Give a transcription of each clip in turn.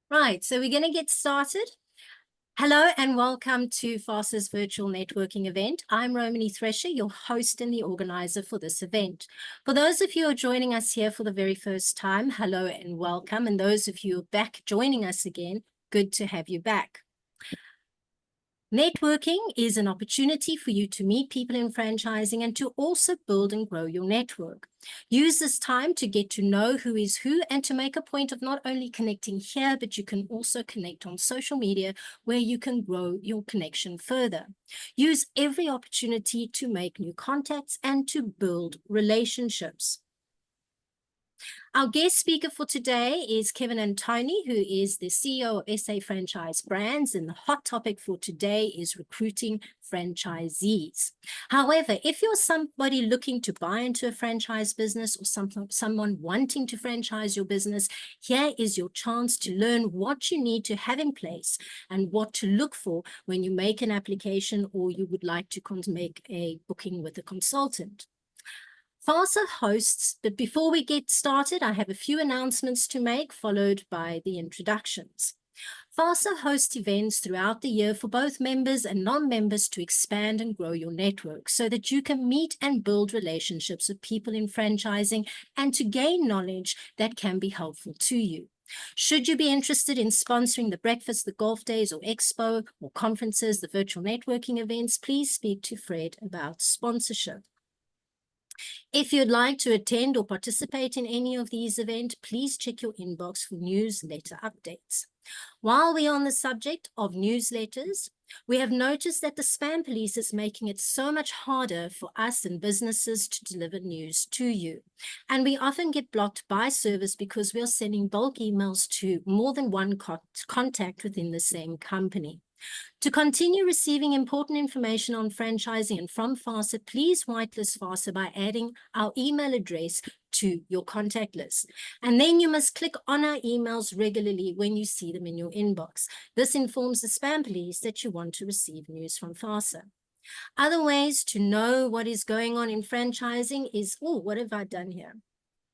Right, so we're going to get started. Hello and welcome to FASA's virtual networking event. I'm Romany Thresher, your host and the organizer for this event. For those of you who are joining us here for the very first time, hello and welcome. And those of you who are back joining us again, good to have you back. Networking is an opportunity for you to meet people in franchising and to also build and grow your network. Use this time to get to know who is who and to make a point of not only connecting here, but you can also connect on social media where you can grow your connection further. Use every opportunity to make new contacts and to build relationships. Our guest speaker for today is Kevin Antonie, who is the CEO of SA Franchise Brands, and the hot topic for today is recruiting franchisees. However, if you're somebody looking to buy into a franchise business or someone wanting to franchise your business, here is your chance to learn what you need to have in place and what to look for when you make an application or you would like to make a booking with a consultant. FASA hosts, but before we get started, I have a few announcements to make, followed by the introductions. FASA hosts events throughout the year for both members and non-members to expand and grow your network so that you can meet and build relationships with people in franchising and to gain knowledge that can be helpful to you. Should you be interested in sponsoring the breakfast, the golf days or expo or conferences, the virtual networking events, please speak to Fred about sponsorship. If you'd like to attend or participate in any of these events, please check your inbox for newsletter updates. While we're on the subject of newsletters, we have noticed that the spam police is making it so much harder for us and businesses to deliver news to you. And we often get blocked by service because we're sending bulk emails to more than one contact within the same company. To continue receiving important information on franchising and from FASA, please whitelist FASA by adding our email address to your contact list. And then you must click on our emails regularly when you see them in your inbox. This informs the spam police that you want to receive news from FASA. Other ways to know what is going on in franchising is, oh, what have I done here?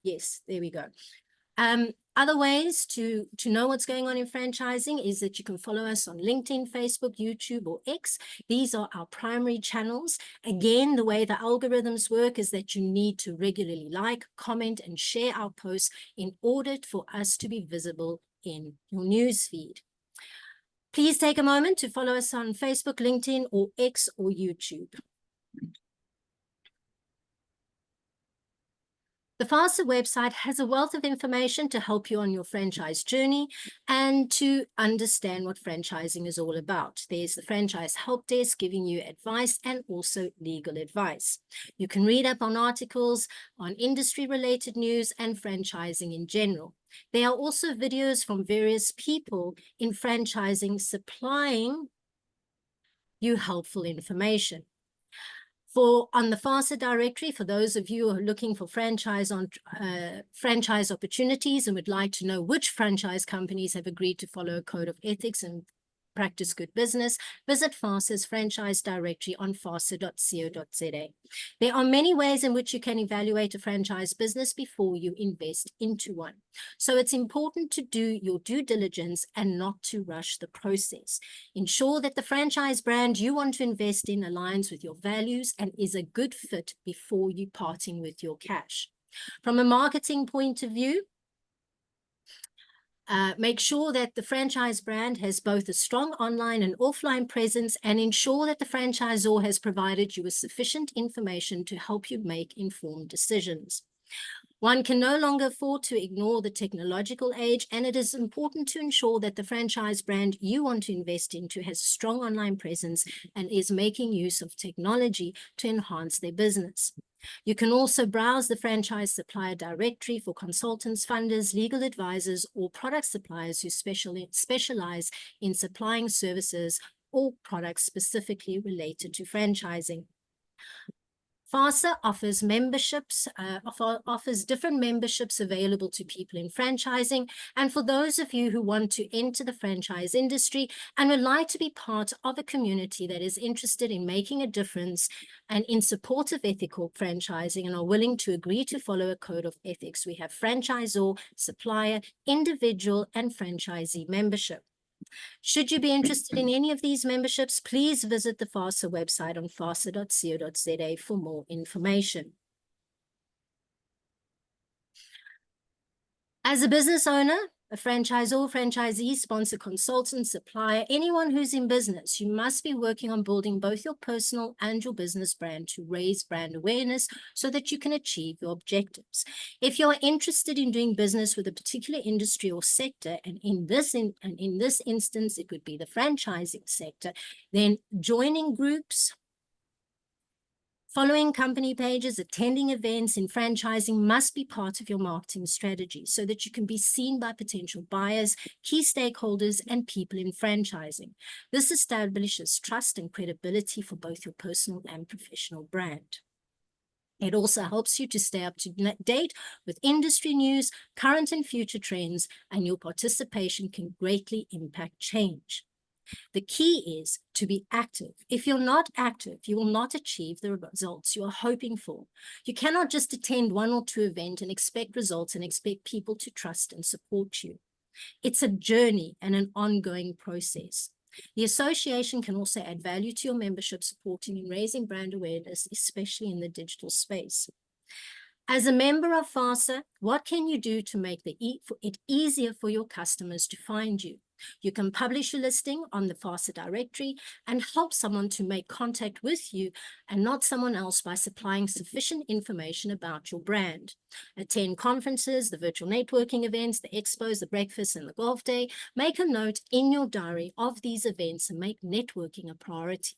Yes, there we go. Other ways to know what's going on in franchising is that you can follow us on LinkedIn, Facebook, YouTube, or X. These are our primary channels. Again, the way the algorithms work is that you need to regularly like, comment, and share our posts in order for us to be visible in your newsfeed. Please take a moment to follow us on Facebook, LinkedIn, or X, or YouTube. The FASA website has a wealth of information to help you on your franchise journey and to understand what franchising is all about. There's the franchise help desk giving you advice and also legal advice. You can read up on articles on industry-related news and franchising in general. There are also videos from various people in franchising supplying you helpful information. On the FASA directory, for those of you who are looking for franchise opportunities and would like to know which franchise companies have agreed to follow a code of ethics and practice good business, visit FASA's franchise directory on fasa.co.za. There are many ways in which you can evaluate a franchise business before you invest into one. So it's important to do your due diligence and not to rush the process. Ensure that the franchise brand you want to invest in aligns with your values and is a good fit before you parting with your cash. From a marketing point of view, make sure that the franchise brand has both a strong online and offline presence and ensure that the franchisor has provided you with sufficient information to help you make informed decisions. One can no longer afford to ignore the technological age, and it is important to ensure that the franchise brand you want to invest into has a strong online presence and is making use of technology to enhance their business. You can also browse the franchise supplier directory for consultants, funders, legal advisors, or product suppliers who specialize in supplying services or products specifically related to franchising. FASA offers memberships, offers different memberships available to people in franchising. And for those of you who want to enter the franchise industry and would like to be part of a community that is interested in making a difference and in support of ethical franchising and are willing to agree to follow a code of ethics, we have franchisor, supplier, individual, and franchisee membership. Should you be interested in any of these memberships, please visit the FASA website on fasa.co.za for more information. As a business owner, a franchisor, franchisee, sponsor, consultant, supplier, anyone who's in business, you must be working on building both your personal and your business brand to raise brand awareness so that you can achieve your objectives. If you're interested in doing business with a particular industry or sector, and in this instance, it would be the franchising sector, then joining groups, following company pages, attending events in franchising must be part of your marketing strategy so that you can be seen by potential buyers, key stakeholders, and people in franchising. This establishes trust and credibility for both your personal and professional brand. It also helps you to stay up to date with industry news, current and future trends, and your participation can greatly impact change. The key is to be active. If you're not active, you will not achieve the results you are hoping for. You cannot just attend one or two events and expect results and expect people to trust and support you. It's a journey and an ongoing process. The association can also add value to your membership, supporting and raising brand awareness, especially in the digital space. As a member of FASA, what can you do to make it easier for your customers to find you? You can publish a listing on the FASA directory and help someone to make contact with you and not someone else by supplying sufficient information about your brand. Attend conferences, the virtual networking events, the expos, the breakfast, and the golf day. Make a note in your diary of these events and make networking a priority.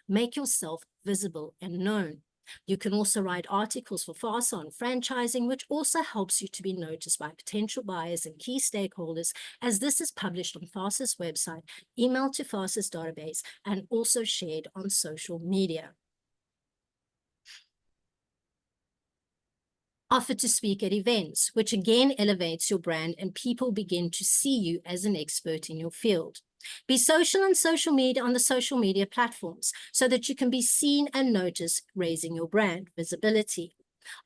Make yourself visible and known. You can also write articles for FASA on franchising, which also helps you to be noticed by potential buyers and key stakeholders, as this is published on FASA's website, emailed to FASA's database, and also shared on social media. Offer to speak at events, which again elevates your brand and people begin to see you as an expert in your field. Be social on the social media platforms so that you can be seen and noticed, raising your brand visibility.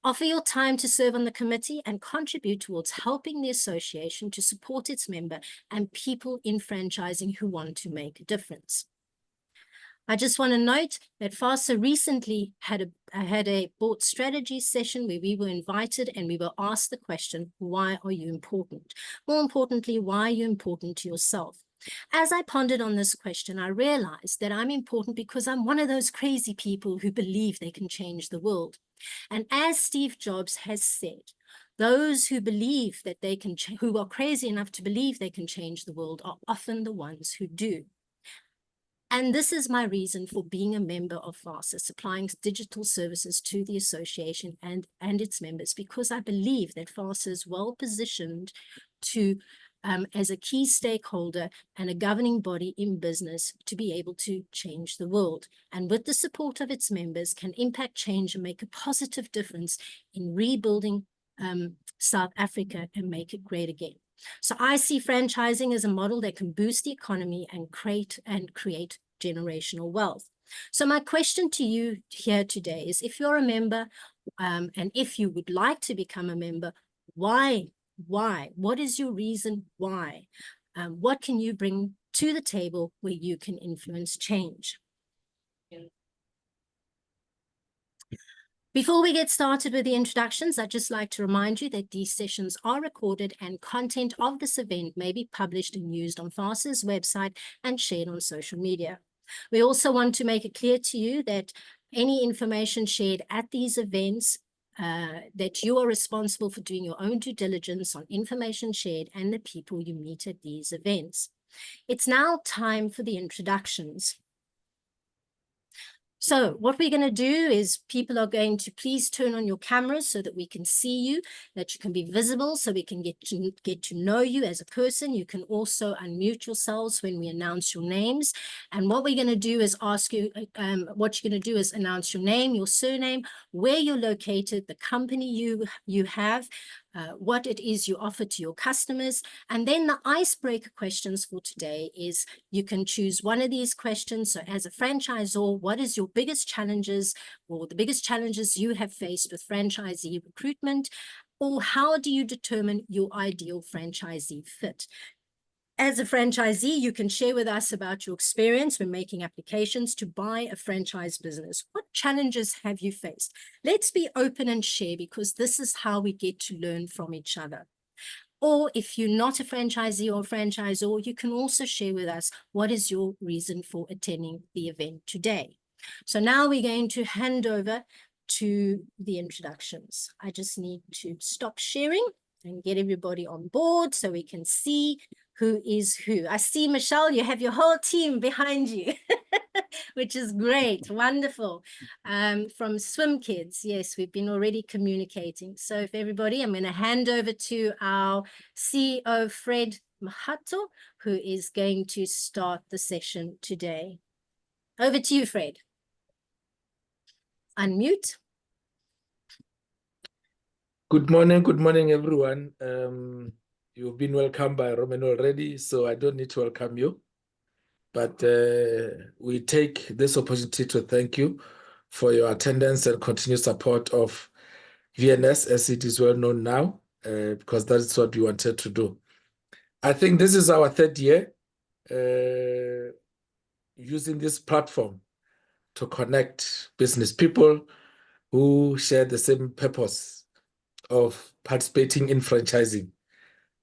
Offer your time to serve on the committee and contribute towards helping the association to support its member and people in franchising who want to make a difference. I just want to note that FASA recently had a board strategy session where we were invited and we were asked the question, why are you important? More importantly, why are you important to yourself? As I pondered on this question, I realized that I'm important because I'm one of those crazy people who believe they can change the world. And as Steve Jobs has said, those who believe that they can, who are crazy enough to believe they can change the world are often the ones who do. And this is my reason for being a member of FASA, supplying digital services to the association and its members, because I believe that FASA is well positioned to, as a key stakeholder and a governing body in business, to be able to change the world. And with the support of its members, can impact change and make a positive difference in rebuilding South Africa and make it great again. So I see franchising as a model that can boost the economy and create generational wealth. So my question to you here today is, if you're a member and if you would like to become a member, why? What is your reason why? What can you bring to the table where you can influence change? Before we get started with the introductions, I'd just like to remind you that these sessions are recorded and content of this event may be published and used on FASA's website and shared on social media. We also want to make it clear to you that any information shared at these events, that you are responsible for doing your own due diligence on information shared and the people you meet at these events. It's now time for the introductions. So what we're going to do is people are going to please turn on your cameras so that we can see you, that you can be visible, so we can get to know you as a person. You can also unmute yourselves when we announce your names. And what we're going to do is ask you, what you're going to do is announce your name, your surname, where you're located, the company you have, what it is you offer to your customers. And then the icebreaker questions for today is you can choose one of these questions. So as a franchisor, what is your biggest challenges or the biggest challenges you have faced with franchisee recruitment? Or how do you determine your ideal franchisee fit? As a franchisee, you can share with us about your experience when making applications to buy a franchise business. What challenges have you faced? Let's be open and share, because this is how we get to learn from each other. Or if you're not a franchisee or franchisor, you can also share with us what is your reason for attending the event today. So now we're going to hand over to the introductions. I just need to stop sharing and get everybody on board so we can see who is who. I see, Michelle, you have your whole team behind you, which is great, wonderful. From Swim Kids, yes, we've been already communicating. So if everybody, I'm going to hand over to our CEO, Fred Mahato, who is going to start the session today. Over to you, Fred. Unmute. Good morning, everyone. You've been welcomed by Roman already, so I don't need to welcome you. But we take this opportunity to thank you for your attendance and continued support of VNS, as it is well known now, because that is what we wanted to do. I think this is our third year using this platform to connect business people who share the same purpose of participating in franchising.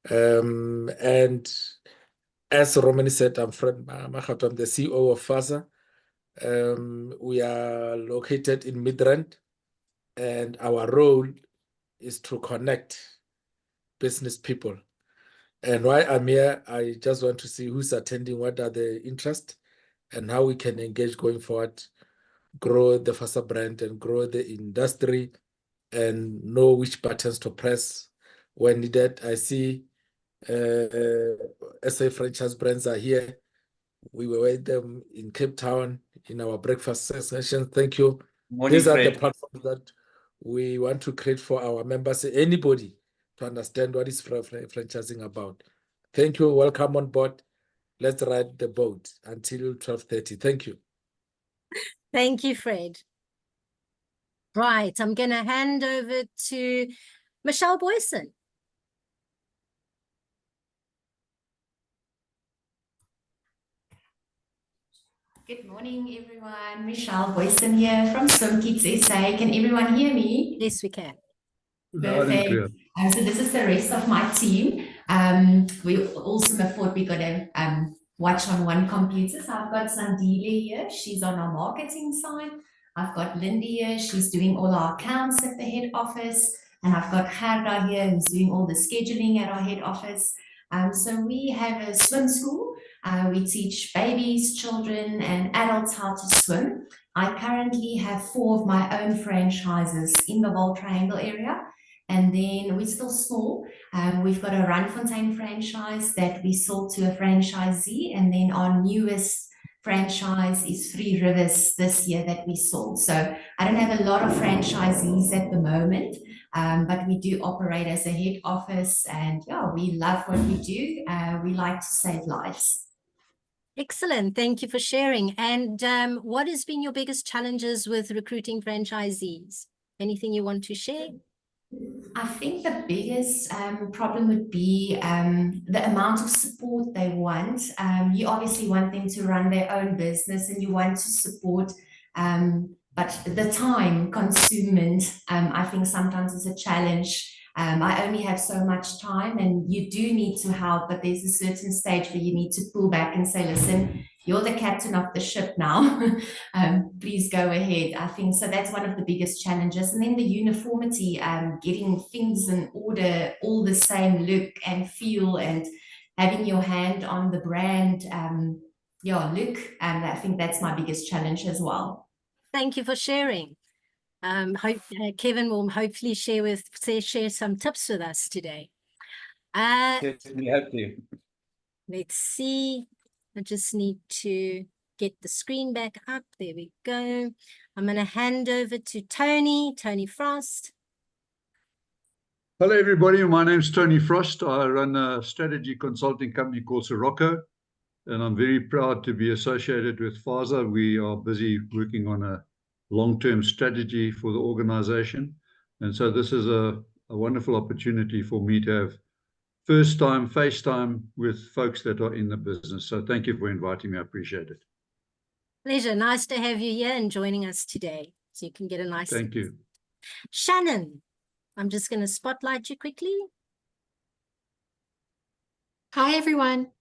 And as Romani said, I'm Fred Mahato, I'm the CEO of FASA. We are located in Midrand, and our role is to connect business people. And why I'm here, I just want to see who's attending, what are the interests, and how we can engage going forward, grow the FASA brand and grow the industry, and know which buttons to press when needed. I see SA franchise brands are here. We were with them in Cape Town in our breakfast session. Thank you. Morning, These are Fred. the platforms that we want to create for our members, anybody, to understand what is franchising about. Thank you. Welcome on board. Let's ride the boat until 12:30. Thank you. Thank you, Fred. Right, I'm going to hand over to Michelle Boyson. Good morning, everyone. Michelle Boyson here from Swim Kids SA. Can everyone hear me? Yes, we can. Perfect. So this is the rest of my team. We also thought we got to watch on one computer. So I've got Sandile here. She's on our marketing side. I've got Lindy here. She's doing all our accounts at the head office. And I've got Gerda here, who's doing all the scheduling at our head office. So we have a swim school. We teach babies, children, and adults how to swim. I currently have 4 of my own franchises in the Vaal Triangle area. And then we're still small. We've got a Randfontein franchise that we sold to a franchisee. And then our newest franchise is Three Rivers this year that we sold. So I don't have a lot of franchisees at the moment, but we do operate as a head office. And yeah, we love what we do. We like to save lives. Excellent. Thank you for sharing. And what has been your biggest challenges with recruiting franchisees? Anything you want to share? I think the biggest problem would be the amount of support they want. You obviously want them to run their own business and you want to support, but the time consumment, I think sometimes is a challenge. I only have so much time and you do need to help, but there's a certain stage where you need to pull back and say, listen, you're the captain of the ship now. Please go ahead. I think so. That's one of the biggest challenges. And then the uniformity, getting things in order, all the same look and feel, and having your hand on the brand, look. And I think that's my biggest challenge as well. Thank you for sharing. Kevin will hopefully share some tips with us today. We have to. Let's see. I just need to get the screen back up. There we go. I'm going to hand over to Tony Frost. Hello, everybody. My name's Tony Frost. I run a strategy consulting company called Sirocco, and I'm very proud to be associated with FASA. We are busy working on a long-term strategy for the organization. And so this is a wonderful opportunity for me to have first time, face time with folks that are in the business. So thank you for inviting me. I appreciate it. Pleasure. Nice to have you here and joining us today. So you can get a nice... Thank you. Shannon, I'm just going to spotlight you quickly. Hi, everyone.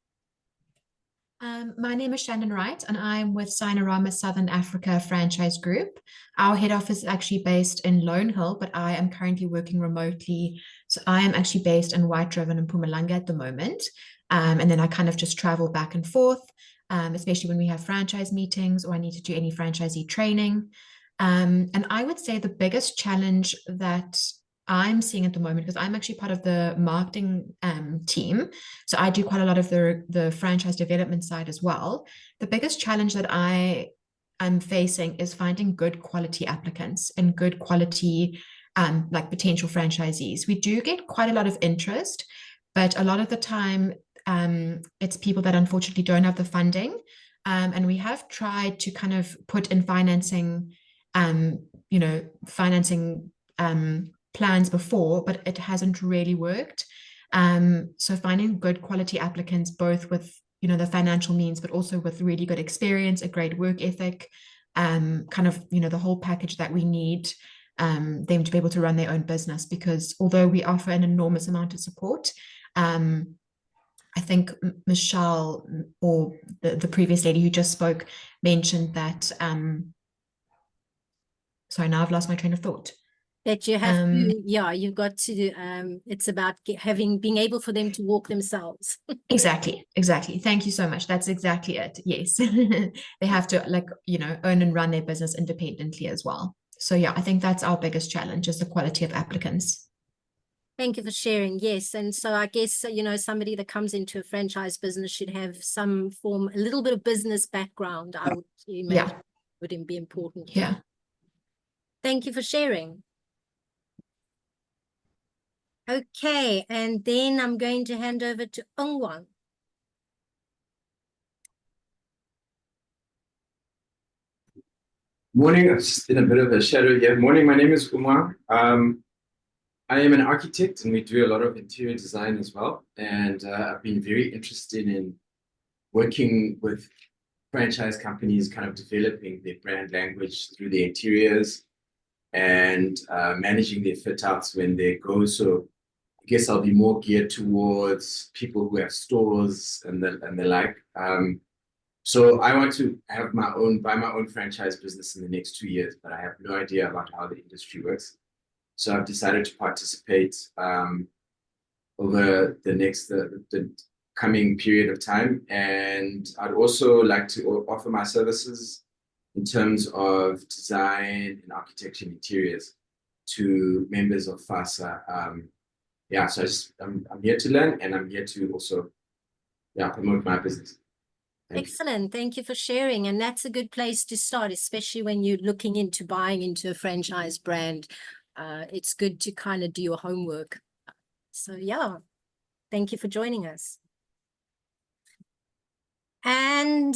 My name is Shannon Wright, and I'm with Sinorama Southern Africa Franchise Group. Our head office is actually based in Lone Hill, but I am currently working remotely. So I am actually based in White River and Mpumalanga at the moment. And then I kind of just travel back and forth, especially when we have franchise meetings or I need to do any franchisee training. And I would say the biggest challenge that I'm seeing at the moment, because I'm actually part of the marketing team, so I do quite a lot of the franchise development side as well. The biggest challenge that I'm facing is finding good quality applicants and good quality like potential franchisees. We do get quite a lot of interest, but a lot of the time it's people that unfortunately don't have the funding, and we have tried to kind of put in financing plans before, but it hasn't really worked. So finding good quality applicants, both with the financial means, but also with really good experience, a great work ethic, kind of the whole package that we need them to be able to run their own business. Because although we offer an enormous amount of support, I think Michelle or the previous lady who just spoke mentioned that sorry, now I've lost my train of thought. That you have to, you've got to do, it's about being able for them to walk themselves. Exactly. Thank you so much. That's exactly it. Yes. They have to own and run their business independently as well. So yeah, I think that's our biggest challenge, is the quality of applicants. Thank you for sharing. Yes. And so I guess, somebody that comes into a franchise business should have some form, a little bit of business background, I would imagine would be important. Yeah. Thank you for sharing. Okay, and then I'm going to hand over to Ongwang. Morning, I've just been a bit of a shadow here. Morning, my name is Umar. I am an architect and we do a lot of interior design as well. And I've been very interested in working with franchise companies, kind of developing their brand language through the interiors and managing their fit outs when they go. So I guess I'll be more geared towards people who have stores and the like. So I want to have buy my own franchise business in the next 2 years, but I have no idea about how the industry works. So I've decided to participate over the coming period of time. And I'd also like to offer my services in terms of design and architecture and interiors to members of FASA. So I'm here to learn, and I'm here to also promote my business. Excellent. Thank you for sharing. And that's a good place to start, especially when you're looking into buying into a franchise brand. It's good to kind of do your homework. So yeah, thank you for joining us. And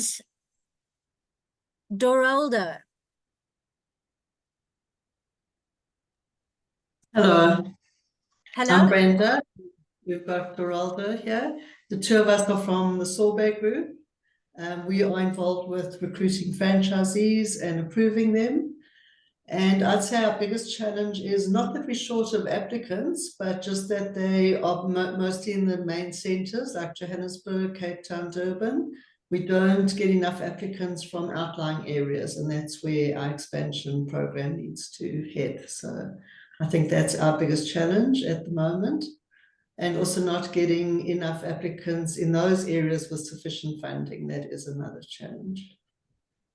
Doralda. Hello. Hello. I'm Brenda. We've got Doralda here. The two of us are from the Sorbet Group. We are involved with recruiting franchisees and approving them. And I'd say our biggest challenge is not that we're short of applicants, but just that they are mostly in the main centers like Johannesburg, Cape Town, Durban. We don't get enough applicants from outlying areas, and that's where our expansion program needs to head. So I think that's our biggest challenge at the moment. And also not getting enough applicants in those areas with sufficient funding. That is another challenge.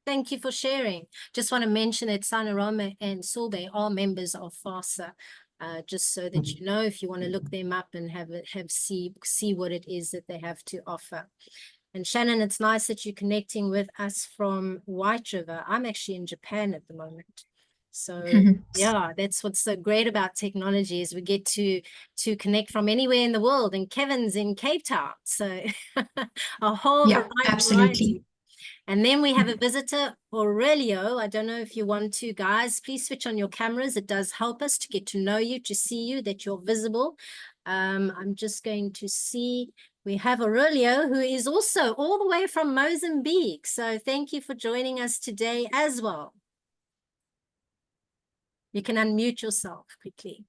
Thank you for sharing. Just want to mention that Sanarama and Sobe are members of FASA, just so that you know, if you want to look them up and see what it is that they have to offer. And Shannon, it's nice that you're connecting with us from White River. I'm actually in Japan at the moment. So yeah, that's what's so great about technology, is we get to connect from anywhere in the world, and Kevin's in Cape Town. So a whole variety. And then we have a visitor, Aurelio. I don't know if you want to, guys, please switch on your cameras. It does help us to get to know you, to see you, that you're visible. I'm just going to see, we have Aurelio, who is also all the way from Mozambique. So thank you for joining us today as well. You can unmute yourself quickly.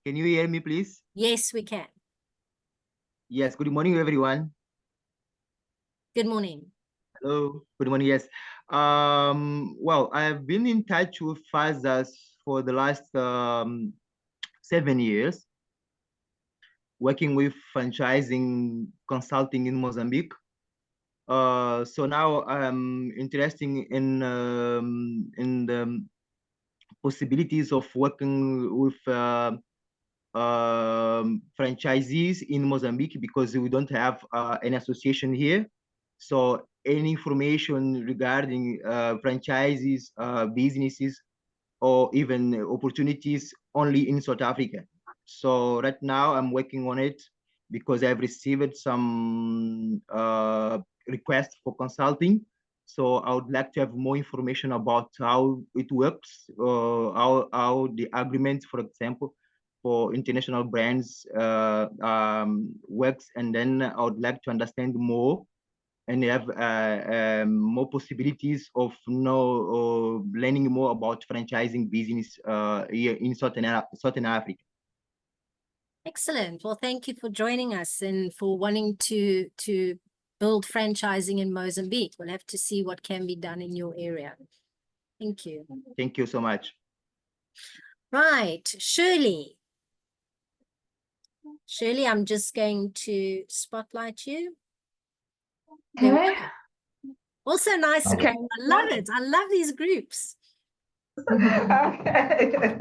Can you hear me, please? Yes, we can. Yes, good morning, everyone. Good morning. Hello, good morning, yes. Well, I've been in touch with FASA for the last 7 years, working with franchising consulting in Mozambique. So now I'm interested in the possibilities of working with franchisees in Mozambique, because we don't have an association here. So any information regarding franchises, businesses, or even opportunities only in South Africa. So right now I'm working on it because I've received some requests for consulting. So I would like to have more information about how it works, how the agreement, for example, for international brands works. And then I would like to understand more and have more possibilities of learning more about franchising business here in Southern Africa. Excellent. Well, thank you for joining us and for wanting to build franchising in Mozambique. We'll have to see what can be done in your area. Thank you. Thank you so much. Right, Shirley. Shirley, I'm just going to spotlight you. Okay. Also nice. Okay. I love it. I love these groups. Okay.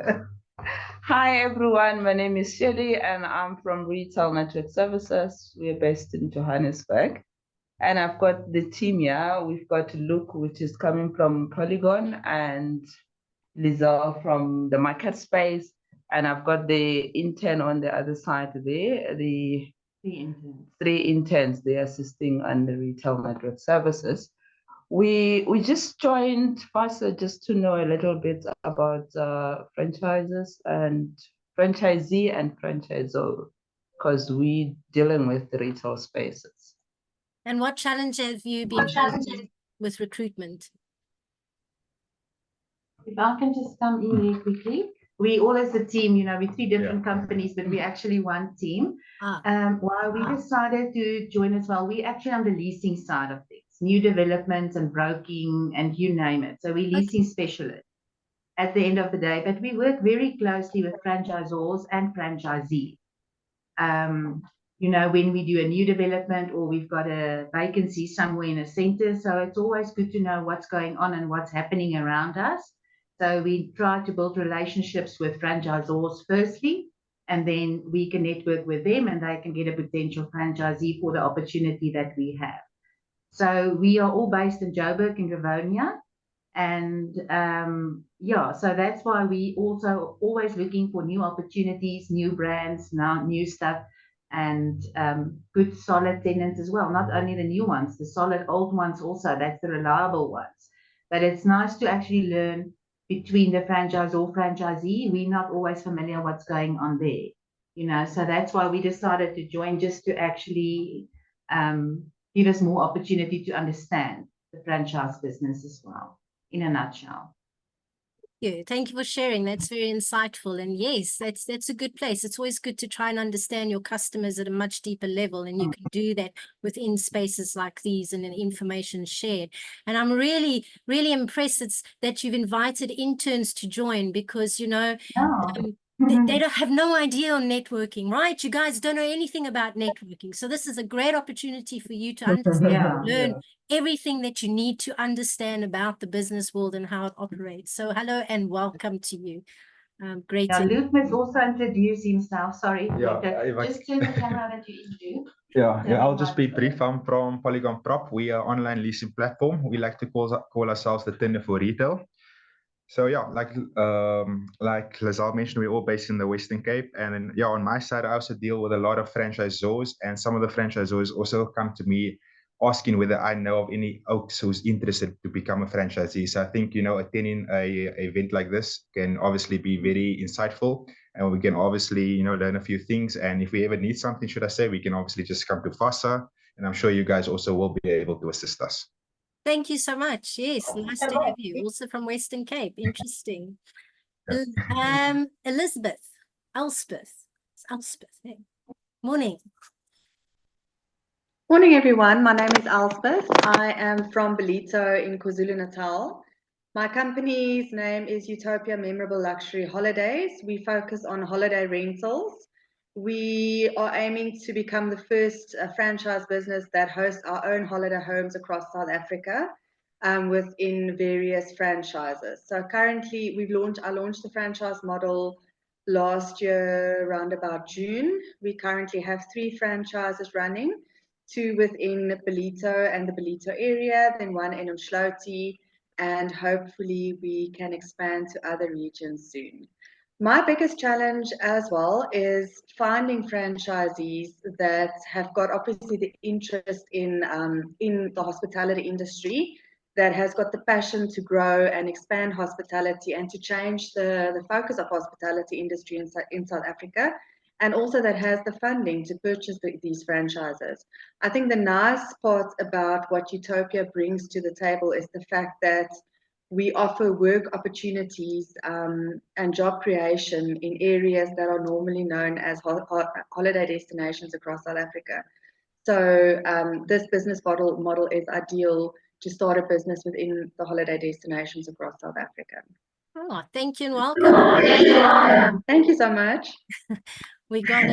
Hi, everyone. My name is Shirley, and I'm from Retail Network Services. We're based in Johannesburg. And I've got the team here. We've got Luke, which is coming from Polygon, and Lizelle from the market space. And I've got the intern on the other side there, the three interns, they're assisting on the Retail Network Services. We just joined FASA just to know a little bit about franchises and franchisee and franchisor, because we're dealing with the retail spaces. And what challenge have you been facing with recruitment? If I can just come in here quickly. We all as a team, you know, we're three different companies, but we're actually one team. Why we decided to join as well, we're actually on the leasing side of things, new developments and broking and you name it. So we're leasing specialists at the end of the day, but we work very closely with franchisors and franchisees. You know, when we do a new development or we've got a vacancy somewhere in a center, so it's always good to know what's going on and what's happening around us. So we try to build relationships with franchisors firstly, and then we can network with them and they can get a potential franchisee for the opportunity that we have. So we are all based in Joburg in Rivonia. And yeah, so that's why we also always looking for new opportunities, new brands, now new stuff, and good solid tenants as well. Not only the new ones, the solid old ones also, that's the reliable ones. But it's nice to actually learn between the franchise or franchisee. We're not always familiar what's going on there, you know, so that's why we decided to join, just to actually give us more opportunity to understand the franchise business as well, in a nutshell. Thank you for sharing. That's very insightful. And yes, that's a good place. It's always good to try and understand your customers at a much deeper level. And you can do that within spaces like these and then information shared. And I'm really, really impressed that you've invited interns to join, because, you know, they don't have no idea on networking, right? You guys don't know anything about networking. So this is a great opportunity for you to understand, learn everything that you need to understand about the business world and how it operates. So hello and welcome to you. Great. Now, Luke must also introduce himself. Sorry, Yeah, just turn the camera that you into. yeah, I'll just be brief. I'm from Polygon Prop. We are online leasing platform. We like to call ourselves the Tinder for retail. So yeah, like Lazal mentioned, we're all based in the Western Cape, and then, yeah, on my side, I also deal with a lot of franchisors, and some of the franchisors also come to me asking whether I know of any Oaks who's interested to become a franchisee. So I think, attending a event like this can obviously be very insightful, and we can obviously, learn a few things. And if we ever need something, should I say, we can obviously just come to FASA, and I'm sure you guys also will be able to assist us. Thank you so much. Yes, nice to have you. Also from Western Cape. Interesting. Elspeth. Hey. Morning. Morning, everyone. My name is Elspeth. I am from Belito in KwaZulu-Natal. My company's name is Utopia Memorable Luxury Holidays. We focus on holiday rentals. We are aiming to become the first franchise business that hosts our own holiday homes across South Africa within various franchises. So currently, I launched the franchise model last year around about June. We currently have 3 franchises running, 2 within Belito and the Belito area, then 1 in Umdloti, and hopefully we can expand to other regions soon. My biggest challenge as well is finding franchisees that have got obviously the interest in the hospitality industry, that has got the passion to grow and expand hospitality and to change the focus of hospitality industry in South Africa, and also that has the funding to purchase these franchises. I think the nice part about what Utopia brings to the table is the fact that we offer work opportunities and job creation in areas that are normally known as holiday destinations across South Africa. So this business model is ideal to start a business within the holiday destinations across South Africa. Oh, thank you and welcome. Thank you so much. We got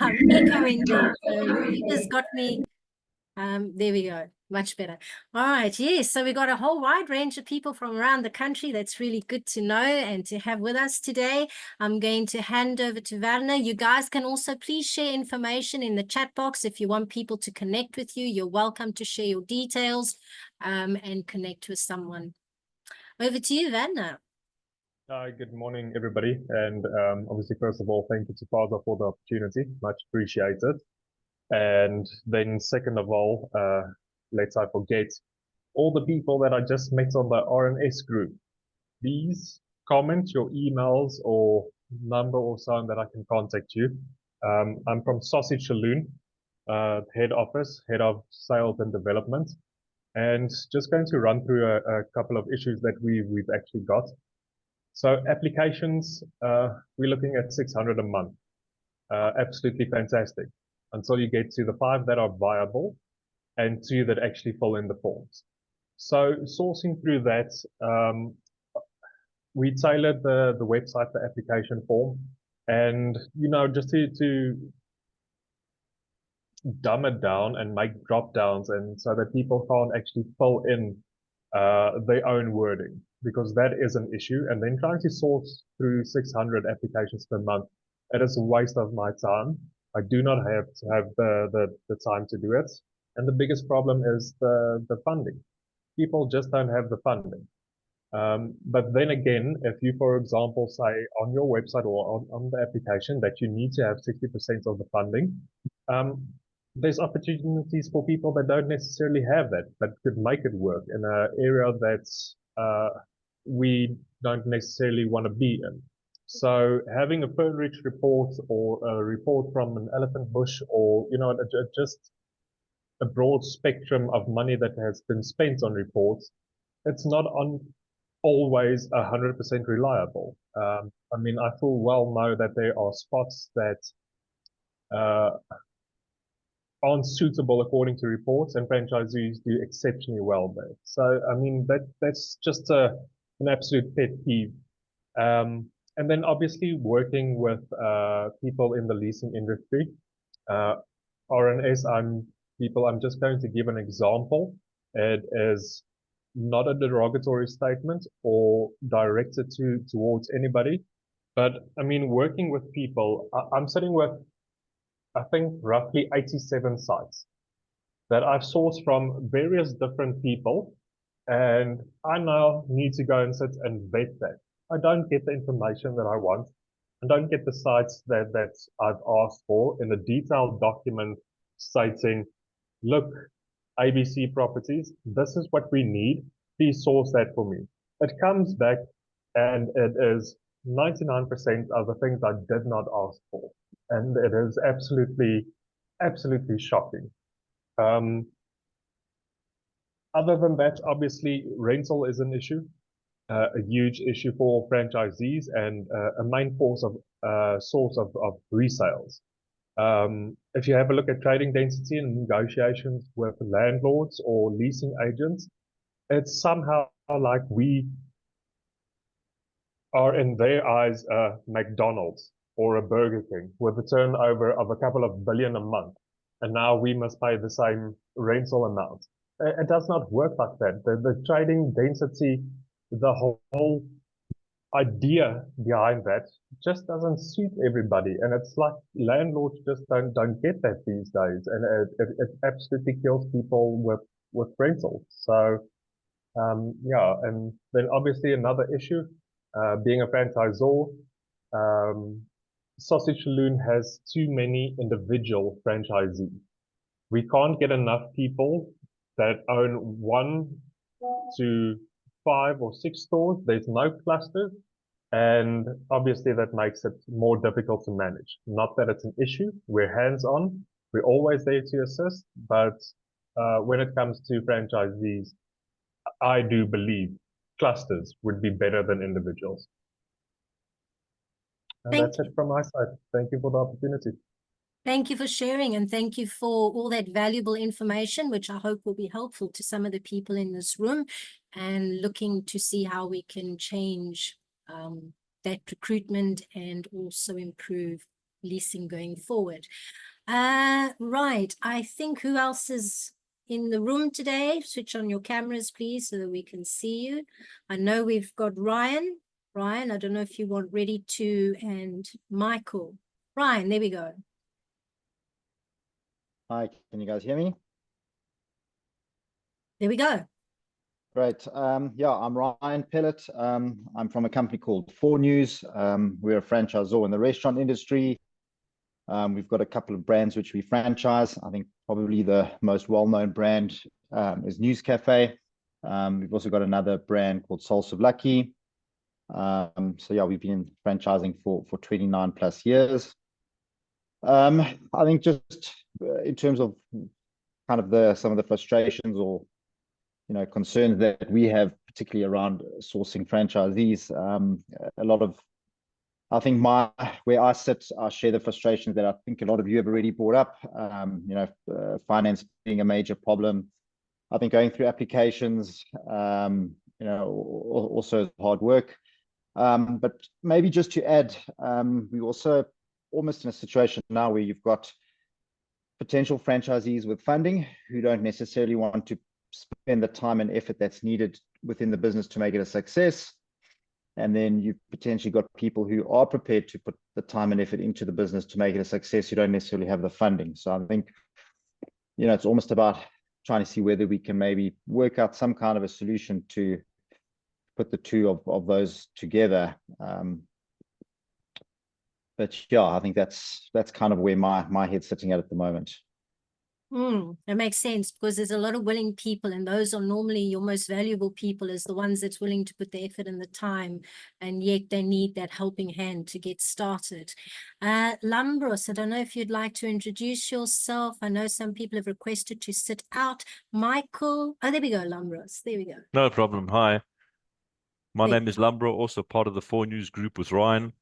I'm echoing there. So whoever's got me, there we go. Much better. All right. Yes. So we got a whole wide range of people from around the country. That's really good to know and to have with us today. I'm going to hand over to Werner. You guys can also please share information in the chat box. If you want people to connect with you, you're welcome to share your details and connect with someone. Over to you, Werner. Hi, good morning, everybody. And obviously, first of all, thank you to FASA for the opportunity. Much appreciated. And then second of all, let's not forget all the people that I just met on the RNS group. Please comment your emails or number or so that I can contact you. I'm from Sausage Saloon, head office, head of sales and development, and just going to run through a couple of issues that we've actually got. So applications, we're looking at 600 a month. Absolutely fantastic. Until you get to the 5 that are viable and 2 that actually fill in the forms. So sourcing through that, we tailored the website, the application form, and just to dumb it down and make drop downs, and so that people can't actually fill in their own wording, because that is an issue. And then trying to source through 600 applications per month, it is a waste of my time. I do not have to have the time to do it. And the biggest problem is the funding. People just don't have the funding. But then again, if you, for example, say on your website or on the application that you need to have 60% of the funding, there's opportunities for people that don't necessarily have that, but could make it work in an area that we don't necessarily want to be in. So having a Fernrich report or a report from an elephant bush, or just a broad spectrum of money that has been spent on reports, it's not always 100% reliable. I mean, I full well know that there are spots that aren't suitable according to reports, and franchisees do exceptionally well there. So, I mean, that's just an absolute pet peeve And then obviously working with people in the leasing industry. RNS, I'm just going to give an example. It is not a derogatory statement or directed towards anybody. But I mean, working with people, I'm sitting with, I think, roughly 87 sites that I've sourced from various different people. And I now need to go and sit and vet that. I don't get the information that I want. I don't get the sites that I've asked for in a detailed document stating, look, ABC properties, this is what we need. Please source that for me. It comes back and it is 99% of the things I did not ask for. And it is absolutely, absolutely shocking. Other than that, obviously, rental is an issue, a huge issue for franchisees and a main source of resales. If you have a look at trading density and negotiations with landlords or leasing agents, it's somehow like we are in their eyes a McDonald's or a Burger King with a turnover of a couple of billion a month. And now we must pay the same rental amount. It does not work like that. The trading density, the whole idea behind that just doesn't suit everybody. And it's like landlords just don't get that these days. And it absolutely kills people with rentals. So, yeah, and then obviously another issue, being a franchisor, Sausage Saloon has too many individual franchisees. We can't get enough people that own 1 to 5 or 6 stores. There's no clusters. And obviously that makes it more difficult to manage. Not that it's an issue. We're hands-on. We're always there to assist. But when it comes to franchisees, I do believe clusters would be better than individuals. And that's it from my side. Thank you for the opportunity. Thank you for sharing, and thank you for all that valuable information, which I hope will be helpful to some of the people in this room, and looking to see how we can change that recruitment and also improve leasing going forward. Right, I think who else is in the room today? Switch on your cameras, please, so that we can see you. I know we've got Ryan. Ryan, I don't know if you want Ready To and Michael. Ryan, there we go. Hi, can you guys hear me? There we go. Great. Yeah, I'm Ryan Pellet. I'm from a company called 4 News. We're a franchisor in the restaurant industry. We've got a couple of brands which we franchise. I think probably the most well-known brand is News Cafe. We've also got another brand called Souls of Lucky. So yeah, we've been franchising for 29 plus years. I think just in terms of kind of some of the frustrations or concerns that we have, particularly around sourcing franchisees, a lot of, I think where I sit, I share the frustrations that I think a lot of you have already brought up. Finance being a major problem. I think going through applications, also hard work. But maybe just to add, we also almost in a situation now where you've got potential franchisees with funding who don't necessarily want to spend the time and effort that's needed within the business to make it a success. And then you've potentially got people who are prepared to put the time and effort into the business to make it a success who don't necessarily have the funding. So I think, it's almost about trying to see whether we can maybe work out some kind of a solution to put the two of those together. But yeah, I think that's kind of where my head's sitting at the moment. That makes sense, because there's a lot of willing people, and those are normally your most valuable people, is the ones that's willing to put the effort and the time, and yet they need that helping hand to get started. Lambros, I don't know if you'd like to introduce yourself. I know some people have requested to sit out. Michael, oh, there we go, Lambros, there we go. No problem. Hi, my name is Lambro, also part of the 4 News group with Ryan.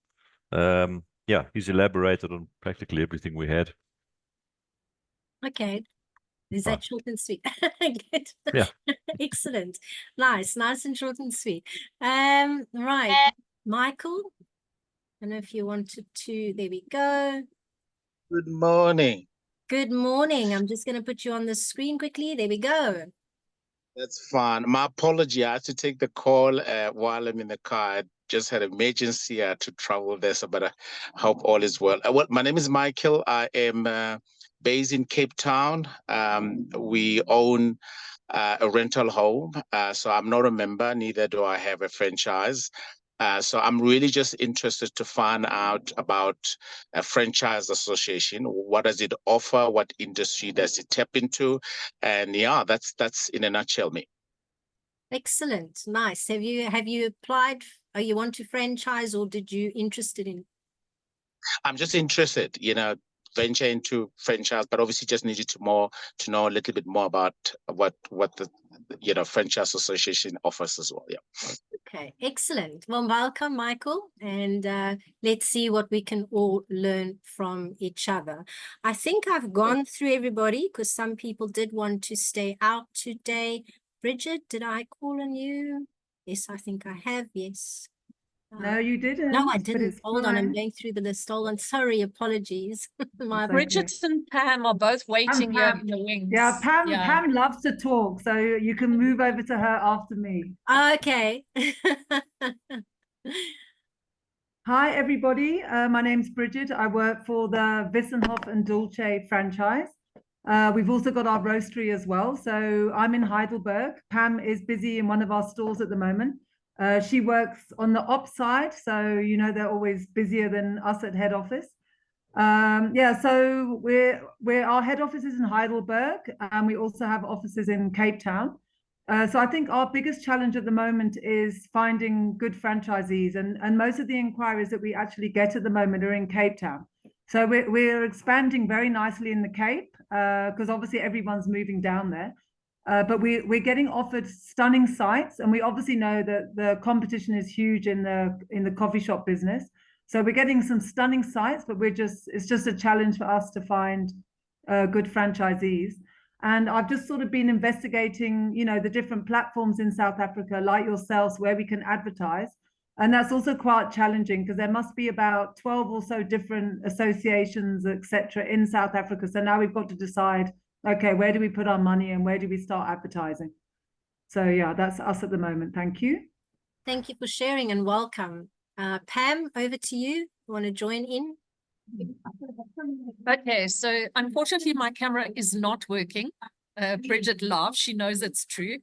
Yeah, he's elaborated on practically everything we had. Okay. Is that short and sweet? Good. Yeah. Excellent. Nice and short and sweet. Right. Michael, I don't know if you wanted to, there we go. Good morning. Good morning. I'm just going to put you on the screen quickly. There we go. That's fine. My apology. I had to take the call while I'm in the car. I just had an emergency. I had to travel there, so but I hope all is well. Well, my name is Michael. I am based in Cape Town. We own a rental home, so I'm not a member. Neither do I have a franchise. So I'm really just interested to find out about a franchise association. What does it offer? What industry does it tap into? And yeah, that's in a nutshell me. Excellent. Nice. Have you applied? Are you want to franchise, or did you interested in? I'm just interested, venture into franchise, but obviously just needed to know a little bit more about what the franchise association offers as well. Yeah. Okay, excellent. Well, welcome, Michael, and let's see what we can all learn from each other. I think I've gone through everybody because some people did want to stay out today. Bridget, did I call on you? Yes, I think I have. Yes. No, you didn't. No, I but didn't. it's Hold on, I'm fine. going through the list. Hold on. Sorry, apologies. My Bridget and Pam are both waiting here in the wings. Yeah, Pam loves to talk, so you can move over to her after me. Okay. Hi, everybody. My name's Bridget. I work for the Wissenhof and Dulce franchise. We've also got our roastery as well. So I'm in Heidelberg. Pam is busy in one of our stores at the moment. She works on the ops side, so they're always busier than us at head office. Yeah, so our head office is in Heidelberg, and we also have offices in Cape Town. So I think our biggest challenge at the moment is finding good franchisees, and most of the inquiries that we actually get at the moment are in Cape Town. So we're expanding very nicely in the Cape, because obviously everyone's moving down there. But we're getting offered stunning sites, and we obviously know that the competition is huge in the coffee shop business. So we're getting some stunning sites, but it's just a challenge for us to find good franchisees. And I've just sort of been investigating, the different platforms in South Africa, like yourselves, where we can advertise. And that's also quite challenging because there must be about 12 or so different associations, etc., in South Africa. So now we've got to decide, okay, where do we put our money and where do we start advertising? So yeah, that's us at the moment. Thank you. Thank you for sharing and welcome. Pam, over to you. You want to join in? Okay, so unfortunately my camera is not working. Bridget laughs, she knows it's true.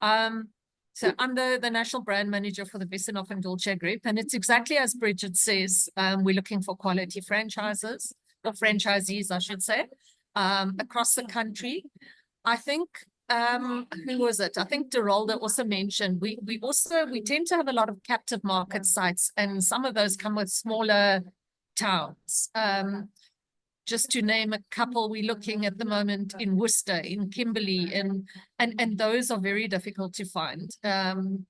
So I'm the national brand manager for the Wissenhof and Dulce group, and it's exactly as Bridget says. We're looking for quality franchises, or franchisees, I should say, across the country. I think, who was it? I think Deralda also mentioned, we tend to have a lot of captive market sites, and some of those come with smaller towns. Just to name a couple, we're looking at the moment in Worcester, in Kimberley, and those are very difficult to find. And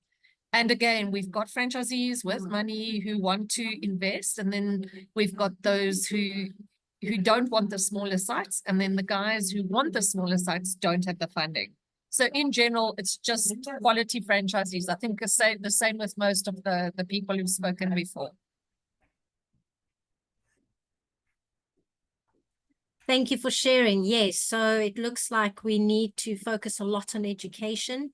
again, we've got franchisees with money who want to invest, and then we've got those who don't want the smaller sites, and then the guys who want the smaller sites don't have the funding. So in general, it's just quality franchisees. I think the same with most of the people who've spoken before. Thank you for sharing. Yes, so it looks like we need to focus a lot on education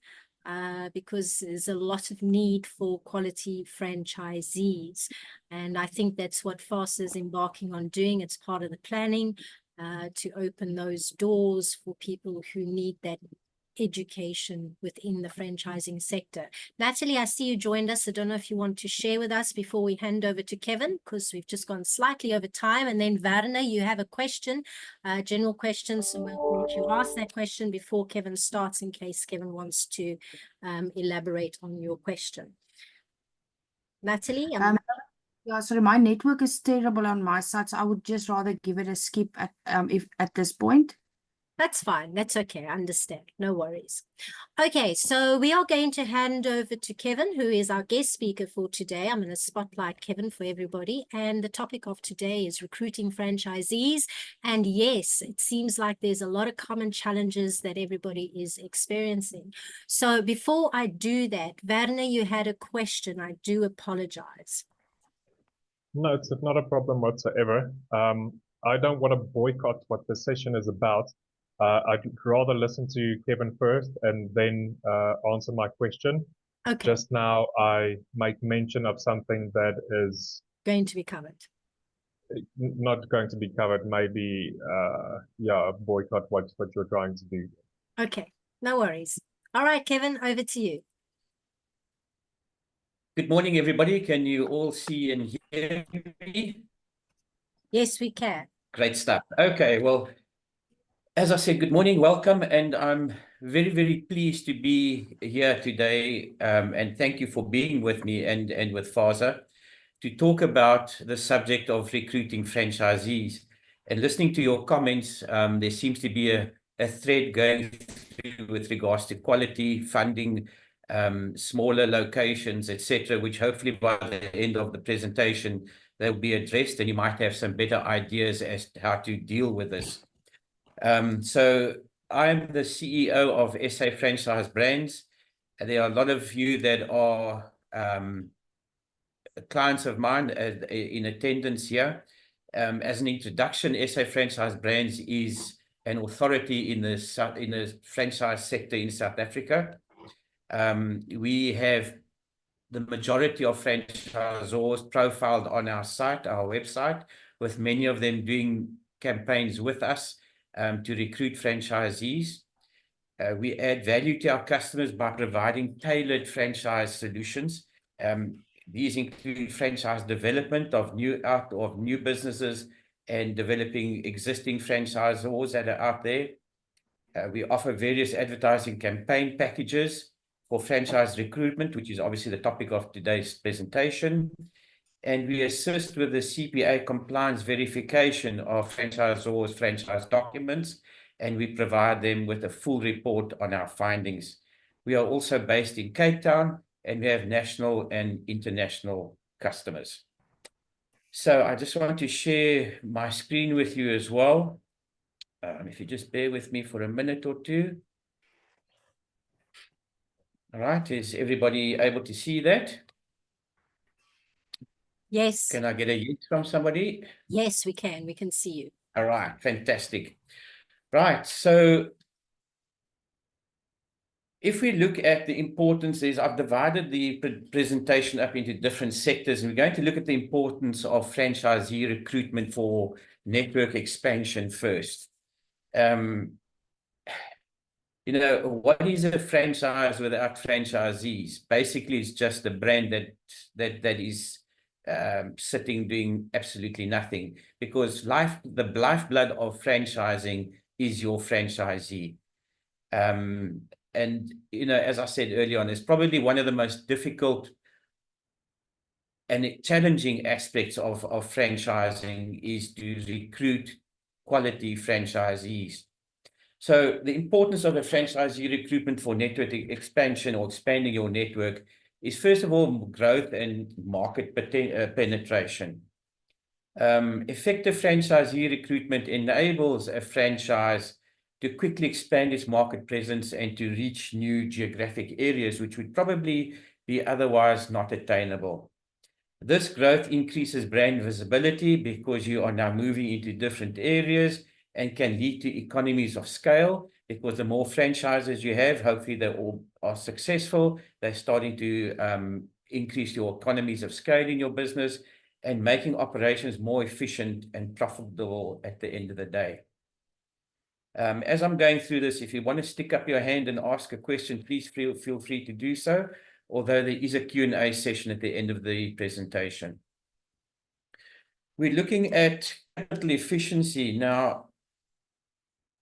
because there's a lot of need for quality franchisees. And I think that's what FASA is embarking on doing. It's part of the planning to open those doors for people who need that education within the franchising sector. Natalie, I see you joined us. I don't know if you want to share with us before we hand over to Kevin, because we've just gone slightly over time. And then Werner, you have a question, general question. So we'll let you ask that question before Kevin starts, in case Kevin wants to elaborate on your question. Natalie? Yeah, sorry, my network is terrible on my side, so I would just rather give it a skip at this point. That's fine. That's okay. I understand. No worries. Okay, so we are going to hand over to Kevin, who is our guest speaker for today. I'm going to spotlight Kevin for everybody. And the topic of today is recruiting franchisees. And yes, it seems like there's a lot of common challenges that everybody is experiencing. So before I do that, Werner, you had a question. I do apologize. No, it's not a problem whatsoever. I don't want to boycott what the session is about. I'd rather listen to Kevin first and then answer my question. Okay. Just now, I make mention of something that is going to be covered. Not going to be covered. Maybe, yeah, boycott what you're trying to do. Okay, no worries. All right, Kevin, over to you. Good morning, everybody. Can you all see and hear me? Yes, we can. Great stuff. Okay, well, as I said, good morning, welcome, and I'm very, very pleased to be here today, and thank you for being with me and with FASA to talk about the subject of recruiting franchisees. And listening to your comments, there seems to be a thread going through with regards to quality, funding, smaller locations, etc., which hopefully by the end of the presentation, they'll be addressed and you might have some better ideas as to how to deal with this. So I'm the CEO of SA Franchise Brands. And there are a lot of you that are clients of mine in attendance here. As an introduction, SA Franchise Brands is an authority in the franchise sector in South Africa. We have the majority of franchisors profiled on our site, our website, with many of them doing campaigns with us to recruit franchisees. We add value to our customers by providing tailored franchise solutions. These include franchise development of new businesses and developing existing franchisors that are out there. We offer various advertising campaign packages for franchise recruitment, which is obviously the topic of today's presentation. And we assist with the CPA compliance verification of franchisors' franchise documents, and we provide them with a full report on our findings. We are also based in Cape Town, and we have national and international customers. So I just want to share my screen with you as well. If you just bear with me for a minute or two. All right, is everybody able to see that? Yes. Can I get a yes from somebody? Yes, we can. We can see you. All right, fantastic. Right, so if we look at the importance, I've divided the presentation up into different sectors, and we're going to look at the importance of franchisee recruitment for network expansion first. You know, what is a franchise without franchisees? Basically, it's just a brand that is sitting doing absolutely nothing, because the lifeblood of franchising is your franchisee. And, you know, as I said earlier on, it's probably one of the most difficult and challenging aspects of franchising is to recruit quality franchisees. So the importance of a franchisee recruitment for network expansion or expanding your network is, first of all, growth and market penetration. Effective franchisee recruitment enables a franchise to quickly expand its market presence and to reach new geographic areas, which would probably be otherwise not attainable. This growth increases brand visibility because you are now moving into different areas and can lead to economies of scale, because the more franchises you have, hopefully they all are successful. They're starting to increase your economies of scale in your business and making operations more efficient and profitable at the end of the day. As I'm going through this, if you want to stick up your hand and ask a question, please feel free to do so, although there is a Q&A session at the end of the presentation. We're looking at capital efficiency. Now,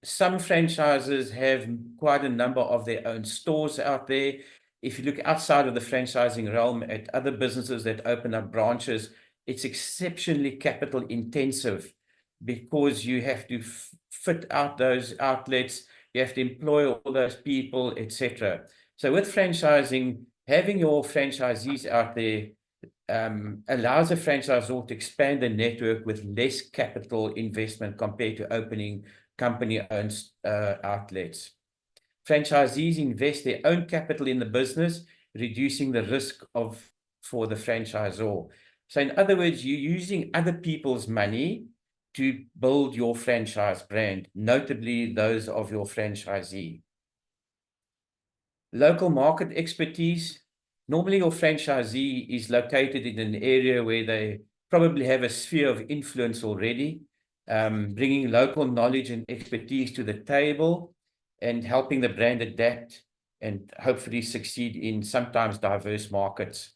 some franchises have quite a number of their own stores out there. If you look outside of the franchising realm at other businesses that open up branches, it's exceptionally capital intensive because you have to fit out those outlets, you have to employ all those people, etc. So with franchising, having your franchisees out there allows a franchisor to expand the network with less capital investment compared to opening company-owned outlets. Franchisees invest their own capital in the business, reducing the risk for the franchisor. So in other words, you're using other people's money to build your franchise brand, notably those of your franchisee. Local market expertise. Normally your franchisee is located in an area where they probably have a sphere of influence already, bringing local knowledge and expertise to the table and helping the brand adapt and hopefully succeed in sometimes diverse markets.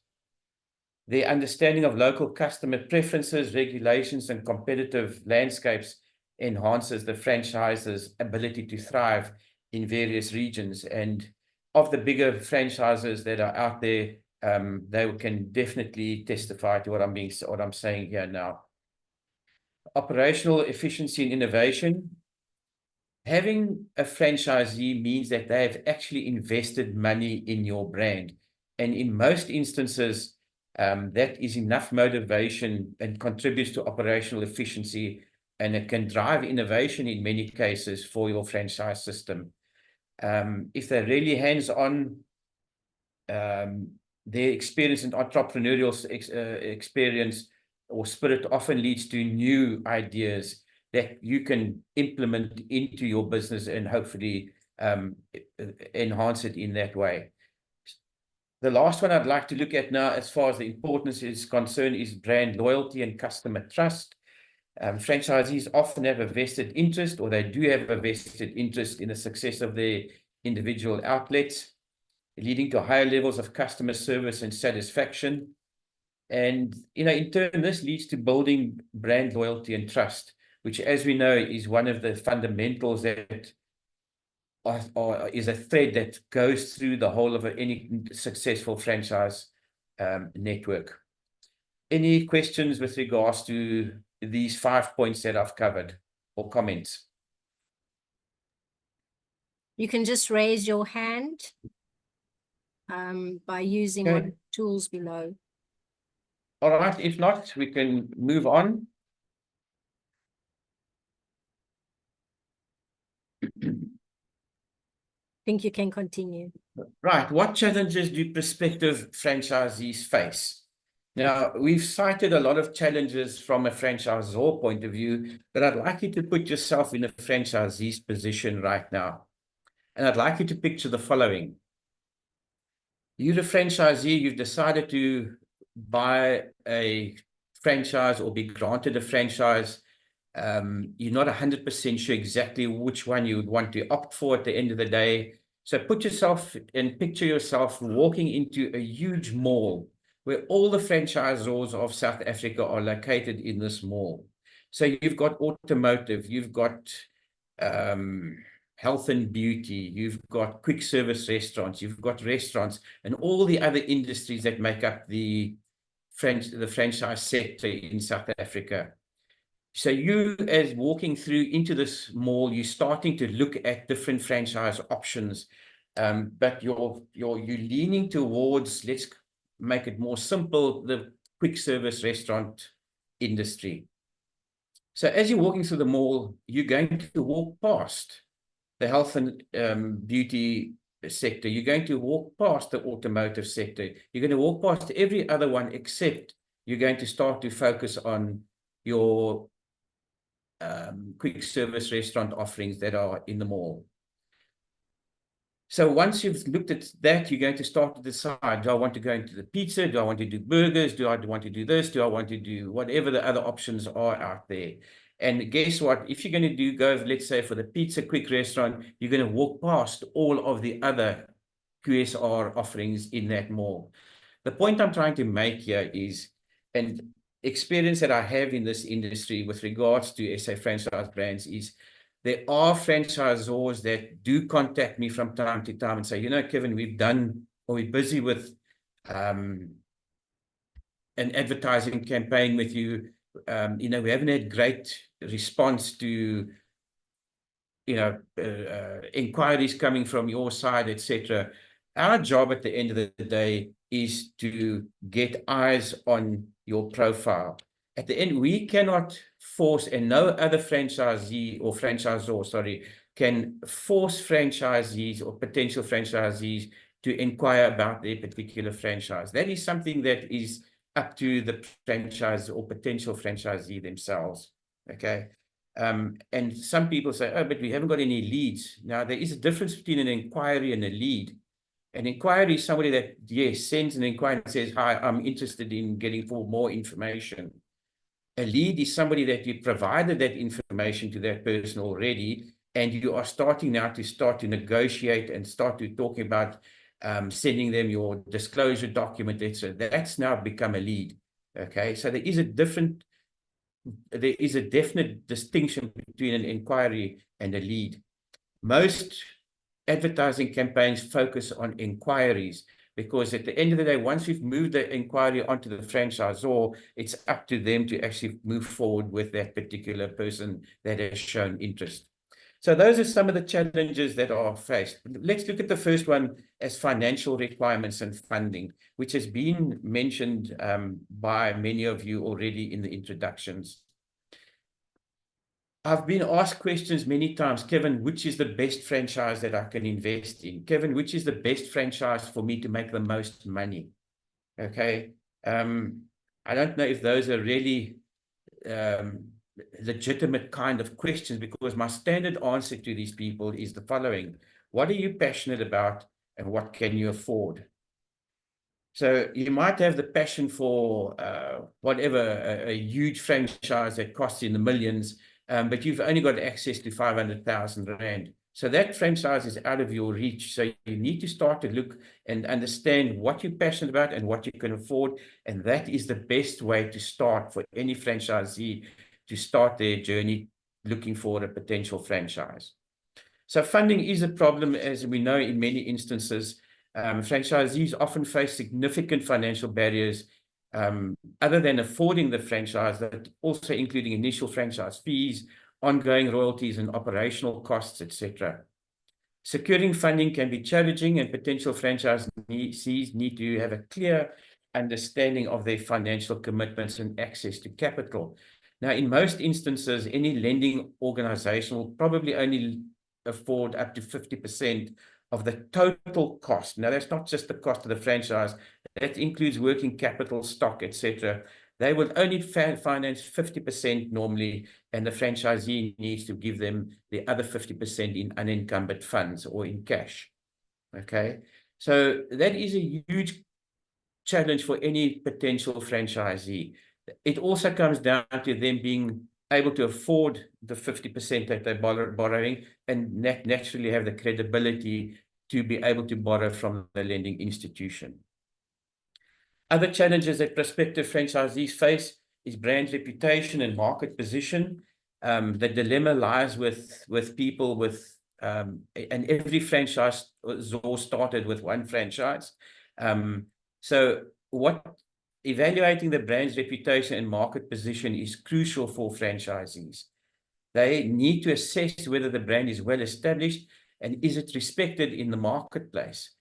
Their understanding of local customer preferences, regulations, and competitive landscapes enhances the franchise's ability to thrive in various regions. And of the bigger franchises that are out there, they can definitely testify to what I'm saying here now. Operational efficiency and innovation. Having a franchisee means that they have actually invested money in your brand. And in most instances, that is enough motivation and contributes to operational efficiency, and it can drive innovation in many cases for your franchise system. If they're really hands-on, their experience and entrepreneurial experience or spirit often leads to new ideas that you can implement into your business and hopefully enhance it in that way. The last one I'd like to look at now, as far as the importance is concerned, is brand loyalty and customer trust. Franchisees often have a vested interest, or they do have a vested interest in the success of their individual outlets, leading to higher levels of customer service and satisfaction. And, in turn, this leads to building brand loyalty and trust, which, as we know, is one of the fundamentals that is a thread that goes through the whole of any successful franchise network. Any questions with regards to these 5 points that I've covered, or comments? You can just raise your hand by using one of the tools below. All right, if not, we can move on. I think you can continue. Right, what challenges do prospective franchisees face? Now, we've cited a lot of challenges from a franchisor point of view, but I'd like you to put yourself in a franchisee's position right now. And I'd like you to picture the following. You're a franchisee, you've decided to buy a franchise or be granted a franchise. You're not 100% sure exactly which one you would want to opt for at the end of the day. So put yourself and picture yourself walking into a huge mall where all the franchisors of South Africa are located in this mall. So you've got automotive, you've got health and beauty, you've got quick service restaurants, you've got restaurants, and all the other industries that make up the franchise sector in South Africa. So you, as walking through into this mall, you're starting to look at different franchise options, but you're leaning towards, let's make it more simple, the quick service restaurant industry. So as you're walking through the mall, you're going to walk past the health and beauty sector. You're going to walk past the automotive sector. You're going to walk past every other one, except you're going to start to focus on your quick service restaurant offerings that are in the mall. So once you've looked at that, you're going to start to decide, do I want to go into the pizza? Do I want to do burgers? Do I want to do this? Do I want to do whatever the other options are out there? And guess what? If you're going to go, let's say, for the pizza quick restaurant, you're going to walk past all of the other QSR offerings in that mall. The point I'm trying to make here is, and experience that I have in this industry with regards to SA franchise brands, is there are franchisors that do contact me from time to time and say, Kevin, we're busy with an advertising campaign with you. We haven't had great response to inquiries coming from your side, etc. Our job at the end of the day is to get eyes on your profile. At the end, we cannot force, and no other franchisee or franchisor, sorry, can force franchisees or potential franchisees to inquire about their particular franchise. That is something that is up to the franchise or potential franchisee themselves. Okay. And some people say, oh, but we haven't got any leads. Now, there is a difference between an inquiry and a lead. An inquiry is somebody that, yes, sends an inquiry and says, hi, I'm interested in getting for more information. A lead is somebody that you provided that information to that person already, and you are starting now to negotiate and start to talk about sending them your disclosure document, etc. That's now become a lead. Okay, so there is a definite distinction between an inquiry and a lead. Most advertising campaigns focus on inquiries, because at the end of the day, once we've moved the inquiry onto the franchisor, it's up to them to actually move forward with that particular person that has shown interest. So those are some of the challenges that are faced. Let's look at the first one as financial requirements and funding, which has been mentioned by many of you already in the introductions. I've been asked questions many times, Kevin, which is the best franchise that I can invest in? Kevin, which is the best franchise for me to make the most money? Okay. I don't know if those are really legitimate kind of questions, because my standard answer to these people is the following: what are you passionate about and what can you afford? So you might have the passion for whatever, a huge franchise that costs in the millions, but you've only got access to 500,000 Rand. So that franchise is out of your reach. So you need to start to look and understand what you're passionate about and what you can afford. And that is the best way to start for any franchisee to start their journey looking for a potential franchise. So funding is a problem, as we know, in many instances. Franchisees often face significant financial barriers, other than affording the franchise, but also including initial franchise fees, ongoing royalties and operational costs, etc. Securing funding can be challenging, and potential franchisees need to have a clear understanding of their financial commitments and access to capital. Now, in most instances, any lending organization will probably only afford up to 50% of the total cost. Now, that's not just the cost of the franchise. That includes working capital, stock, etc. They will only finance 50% normally, and the franchisee needs to give them the other 50% in unencumbered funds or in cash. Okay, so that is a huge challenge for any potential franchisee. It also comes down to them being able to afford the 50% that they're borrowing, and naturally have the credibility to be able to borrow from the lending institution. Other challenges that prospective franchisees face is brand reputation and market position. The dilemma lies with people with, and every franchise all started with one franchise. So evaluating the brand's reputation and market position is crucial for franchisees. They need to assess whether the brand is well established and is it respected in the marketplace.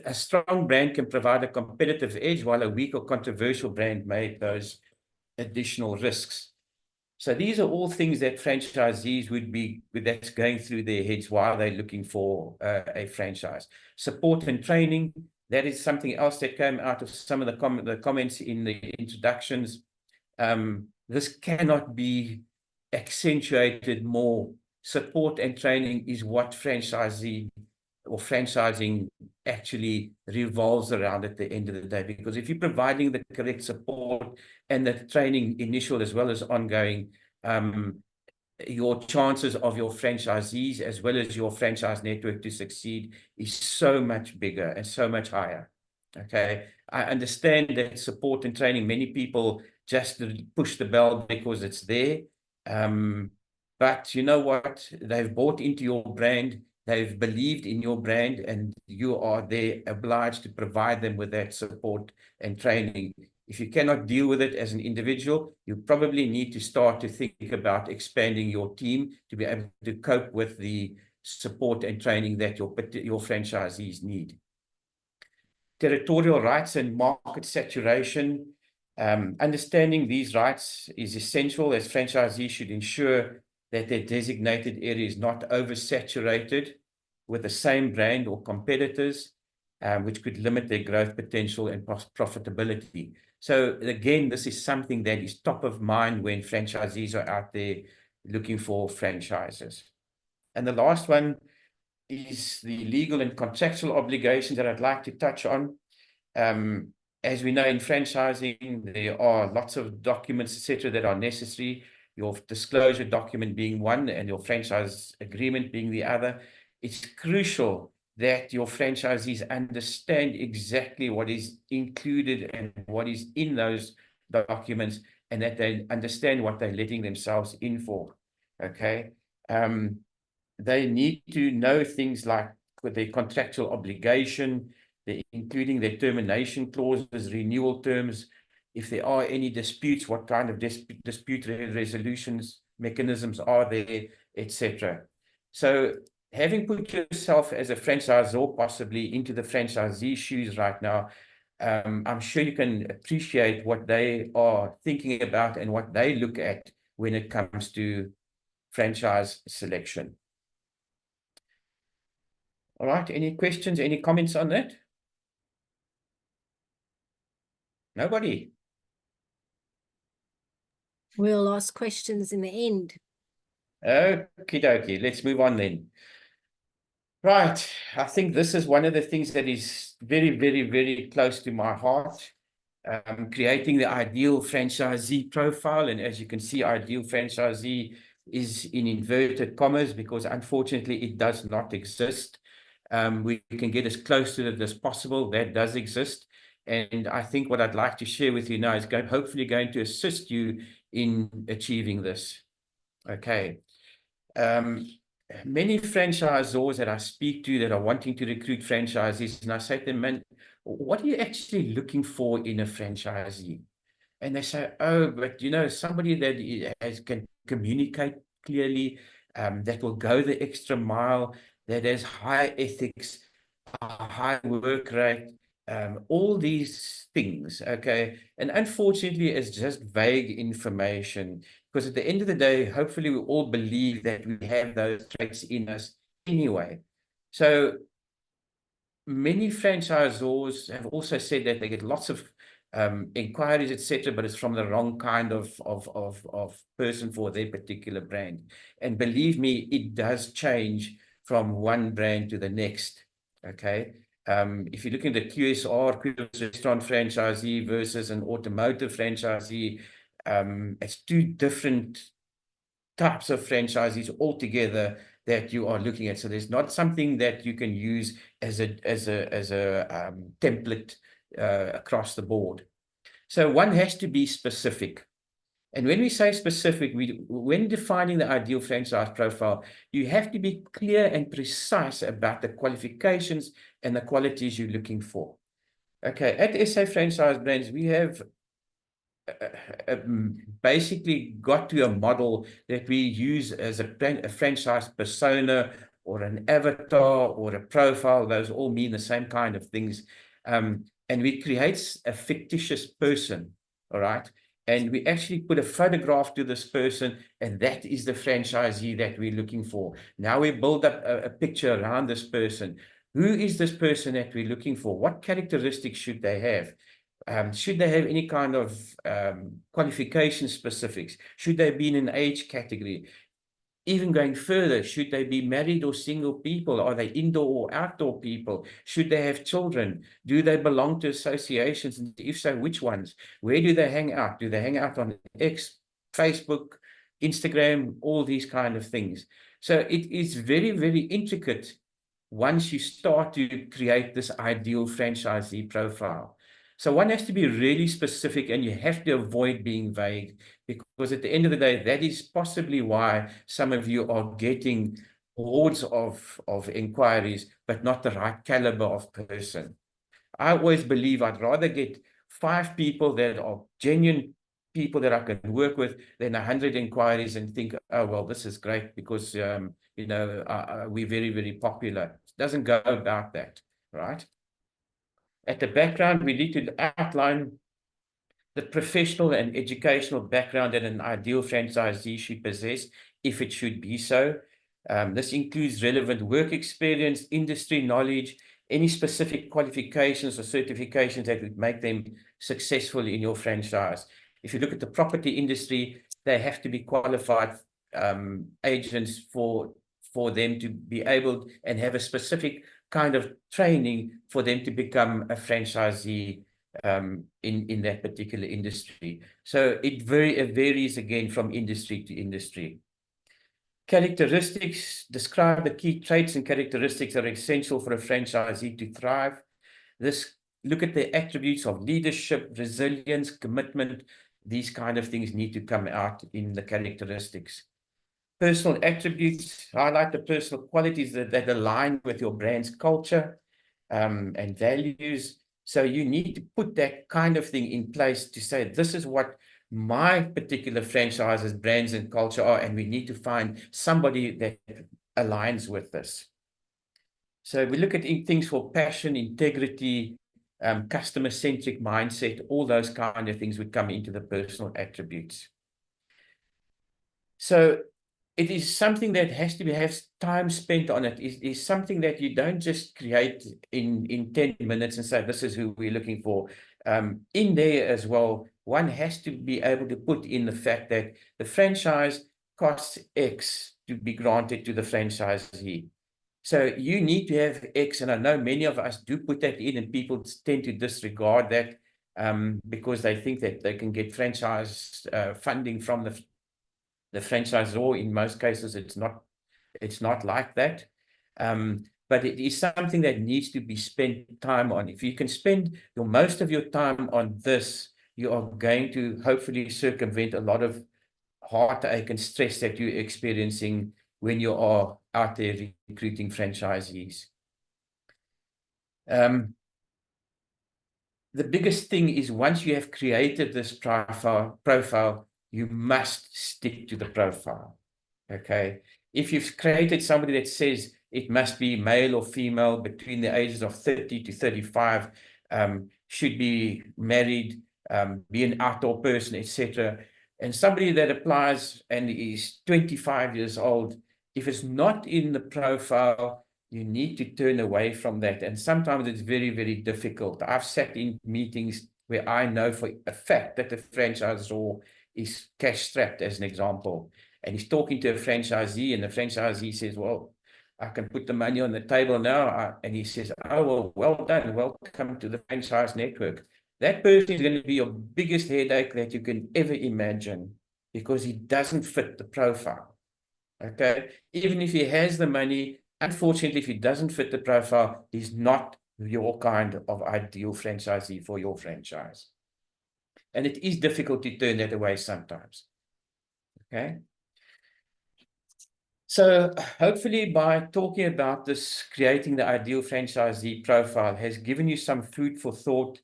A strong brand can provide a competitive edge, while a weak or controversial brand may pose additional risks. So these are all things that franchisees that's going through their heads while they're looking for a franchise. Support and training, that is something else that came out of some of the comments in the introductions. This cannot be accentuated more. Support and training is what franchising actually revolves around at the end of the day, because if you're providing the correct support and the training, initial as well as ongoing, your chances of your franchisees as well as your franchise network to succeed is so much bigger and so much higher. Okay, I understand that support and training, many people just push the bell because it's there. But you know what? They've bought into your brand, they've believed in your brand, and you are there obliged to provide them with that support and training If you cannot deal with it as an individual, you probably need to start to think about expanding your team to be able to cope with the support and training that your franchisees need. Territorial rights and market saturation. Understanding these rights is essential, as franchisees should ensure that their designated area is not oversaturated with the same brand or competitors, which could limit their growth potential and profitability. So again, this is something that is top of mind when franchisees are out there looking for franchises. And the last one is the legal and contractual obligations that I'd like to touch on. As we know, in franchising, there are lots of documents, etc., that are necessary. Your disclosure document being one, and your franchise agreement being the other. It's crucial that your franchisees understand exactly what is included and what is in those documents, and that they understand what they're letting themselves in for. Okay. They need to know things like their contractual obligation, including their termination clauses, renewal terms, if there are any disputes, what kind of dispute resolutions mechanisms are there, etc. So having put yourself as a franchisor possibly into the franchisee shoes right now, I'm sure you can appreciate what they are thinking about and what they look at when it comes to franchise selection. All right, any questions, any comments on that? Nobody? We'll ask questions in the end. Okie dokie, let's move on then. Right, I think this is one of the things that is very, very, very close to my heart. Creating the ideal franchisee profile. And as you can see, ideal franchisee is in inverted commas because unfortunately it does not exist. We can get as close to it as possible. That does exist. And I think what I'd like to share with you now is hopefully going to assist you in achieving this. Okay. Many franchisors that I speak to that are wanting to recruit franchisees, and I say to them, man, what are you actually looking for in a franchisee? And they say, oh, but you know, somebody that can communicate clearly, that will go the extra mile, that has high ethics, a high work rate, all these things, okay? And unfortunately, it's just vague information because at the end of the day, hopefully we all believe that we have those traits in us anyway. So many franchisors have also said that they get lots of inquiries, etc., but it's from the wrong kind of person for their particular brand. And believe me, it does change from one brand to the next. Okay. If you're looking at the QSR, quick restaurant franchisee versus an automotive franchisee, it's two different types of franchisees altogether that you are looking at. So there's not something that you can use as a template across the board. So one has to be specific. And when we say specific, when defining the ideal franchise profile, you have to be clear and precise about the qualifications and the qualities you're looking for. Okay, at SA Franchise Brands, we have basically got to a model that we use as a franchise persona or an avatar or a profile. Those all mean the same kind of things. And we create a fictitious person, all right? And we actually put a photograph to this person, and that is the franchisee that we're looking for. Now we build up a picture around this person. Who is this person that we're looking for? What characteristics should they have? Should they have any kind of qualification specifics? Should they be in an age category? Even going further, should they be married or single people? Are they indoor or outdoor people? Should they have children? Do they belong to associations? And if so, which ones? Where do they hang out? Do they hang out on X, Facebook, Instagram, all these kind of things? So it is very, very intricate once you start to create this ideal franchisee profile. So one has to be really specific, and you have to avoid being vague, because at the end of the day, that is possibly why some of you are getting hordes of inquiries, but not the right caliber of person. I always believe I'd rather get 5 people that are genuine people that I can work with, then 100 inquiries and think, oh, well, this is great because, you know, we're very, very popular. It doesn't go about that, right? At the background, we need to outline the professional and educational background that an ideal franchisee should possess, if it should be so. This includes relevant work experience, industry knowledge, any specific qualifications or certifications that would make them successful in your franchise. If you look at the property industry, they have to be qualified agents for them to be able and have a specific kind of training for them to become a franchisee in that particular industry. So it varies again from industry to industry. Characteristics, describe the key traits and characteristics that are essential for a franchisee to thrive. Look at the attributes of leadership, resilience, commitment. These kind of things need to come out in the characteristics. Personal attributes, highlight the personal qualities that align with your brand's culture and values. So you need to put that kind of thing in place to say, this is what my particular franchise's brands and culture are, and we need to find somebody that aligns with this. So we look at things for passion, integrity, customer-centric mindset, all those kind of things would come into the personal attributes. So it is something that has to have time spent on it. It is something that you don't just create in 10 minutes and say, this is who we're looking for. In there as well, one has to be able to put in the fact that the franchise costs X to be granted to the franchisee. So you need to have X, and I know many of us do put that in, and people tend to disregard that because they think that they can get franchise funding from the franchisor. In most cases, it's not like that. But it is something that needs to be spent time on. If you can spend most of your time on this, you are going to hopefully circumvent a lot of heartache and stress that you're experiencing when you are out there recruiting franchisees. The biggest thing is, once you have created this profile, you must stick to the profile. Okay. If you've created somebody that says it must be male or female between the ages of 30 to 35, should be married, be an outdoor person, etc. And somebody that applies and is 25 years old, if it's not in the profile, you need to turn away from that. And sometimes it's very, very difficult. I've sat in meetings where I know for a fact that the franchisor is cash strapped, as an example. And he's talking to a franchisee, and the franchisee says, well, I can put the money on the table now. And he says, oh, well done. Welcome to the franchise network. That person is going to be your biggest headache that you can ever imagine, because he doesn't fit the profile. Okay. Even if he has the money, unfortunately, if he doesn't fit the profile, he's not your kind of ideal franchisee for your franchise. And it is difficult to turn that away sometimes. Okay. So hopefully by talking about this, creating the ideal franchisee profile has given you some food for thought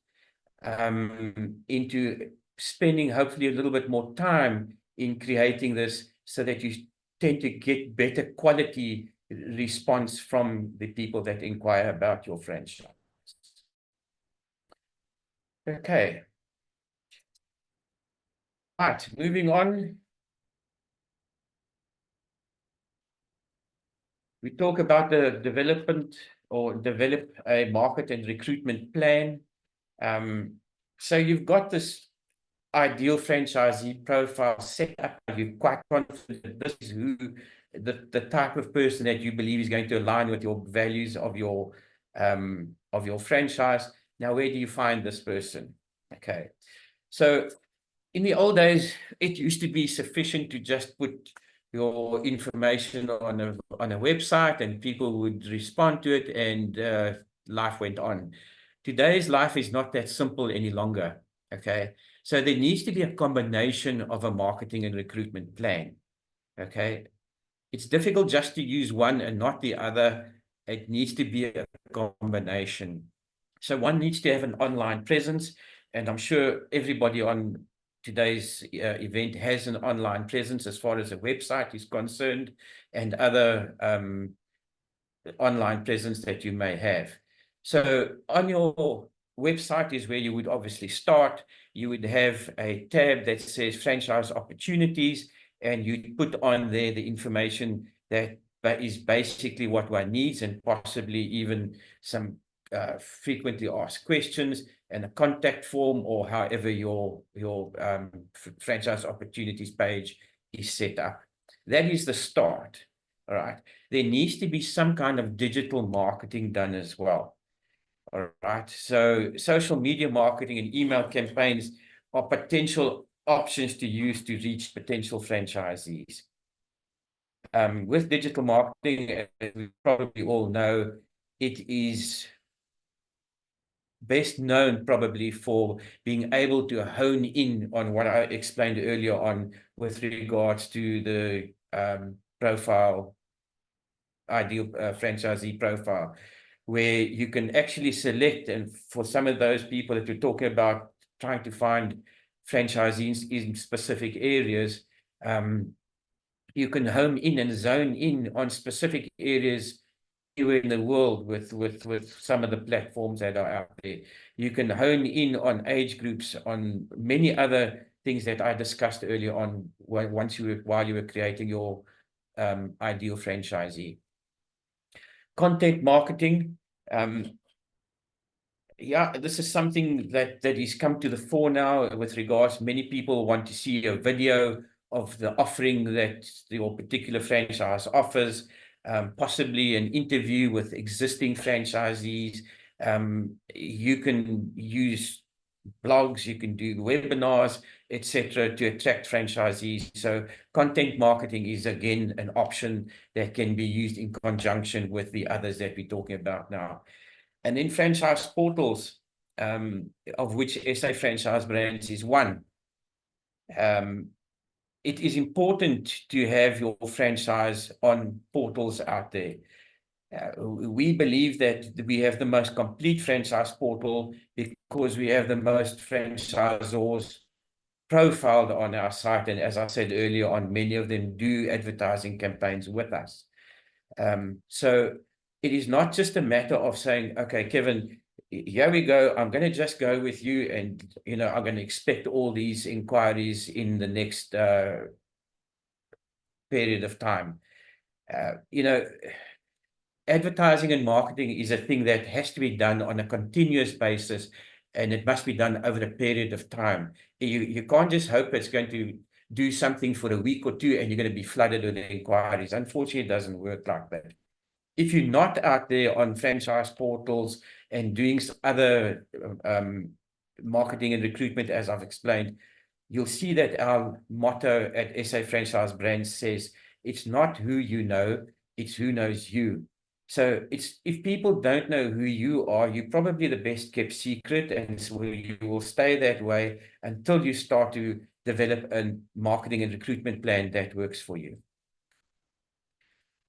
into spending hopefully a little bit more time in creating this, so that you tend to get better quality response from the people that inquire about your franchise. Okay. Right, moving on. We talk about the development, or develop a market and recruitment plan. So you've got this ideal franchisee profile set up. You're quite confident this is who the type of person that you believe is going to align with your values of your franchise. Now, where do you find this person? Okay. So in the old days, it used to be sufficient to just put your information on a website and people would respond to it, and life went on. Today's life is not that simple any longer. Okay. So there needs to be a combination of a marketing and recruitment plan. Okay. It's difficult just to use one and not the other. It needs to be a combination. So one needs to have an online presence. and I'm sure everybody on today's event has an online presence as far as a website is concerned, and other online presence that you may have. So on your website is where you would obviously start. You would have a tab that says franchise opportunities, and you'd put on there the information that is basically what one needs, and possibly even some frequently asked questions and a contact form, or however your franchise opportunities page is set up. That is the start. All right. There needs to be some kind of digital marketing done as well. All right. So social media marketing and email campaigns are potential options to use to reach potential franchisees. With digital marketing, as we probably all know, it is best known probably for being able to hone in on what I explained earlier on with regards to the profile, ideal franchisee profile, where you can actually select, and for some of those people that you're talking about trying to find franchisees in specific areas, you can home in and zone in on specific areas anywhere in the world with some of the platforms that are out there. You can hone in on age groups, on many other things that I discussed earlier on while you were creating your ideal franchisee. Content marketing. Yeah, this is something that is come to the fore now with regards. Many people want to see a video of the offering that your particular franchise offers, possibly an interview with existing franchisees. You can use blogs, you can do webinars, etc., to attract franchisees. So content marketing is again an option that can be used in conjunction with the others that we're talking about now. And then franchise portals, of which SA Franchise Brands is one. It is important to have your franchise on portals out there. We believe that we have the most complete franchise portal because we have the most franchisors profiled on our site. And as I said earlier on, many of them do advertising campaigns with us. So it is not just a matter of saying, okay, Kevin, here we go. I'm going to just go with you, and I'm going to expect all these inquiries in the next period of time. Advertising and marketing is a thing that has to be done on a continuous basis, and it must be done over a period of time. You can't just hope it's going to do something for a week or two and you're going to be flooded with inquiries. Unfortunately, it doesn't work like that. If you're not out there on franchise portals and doing other marketing and recruitment, as I've explained, you'll see that our motto at SA Franchise Brands says, it's not who you know, it's who knows you. So if people don't know who you are, you're probably the best kept secret, and so you will stay that way until you start to develop a marketing and recruitment plan that works for you.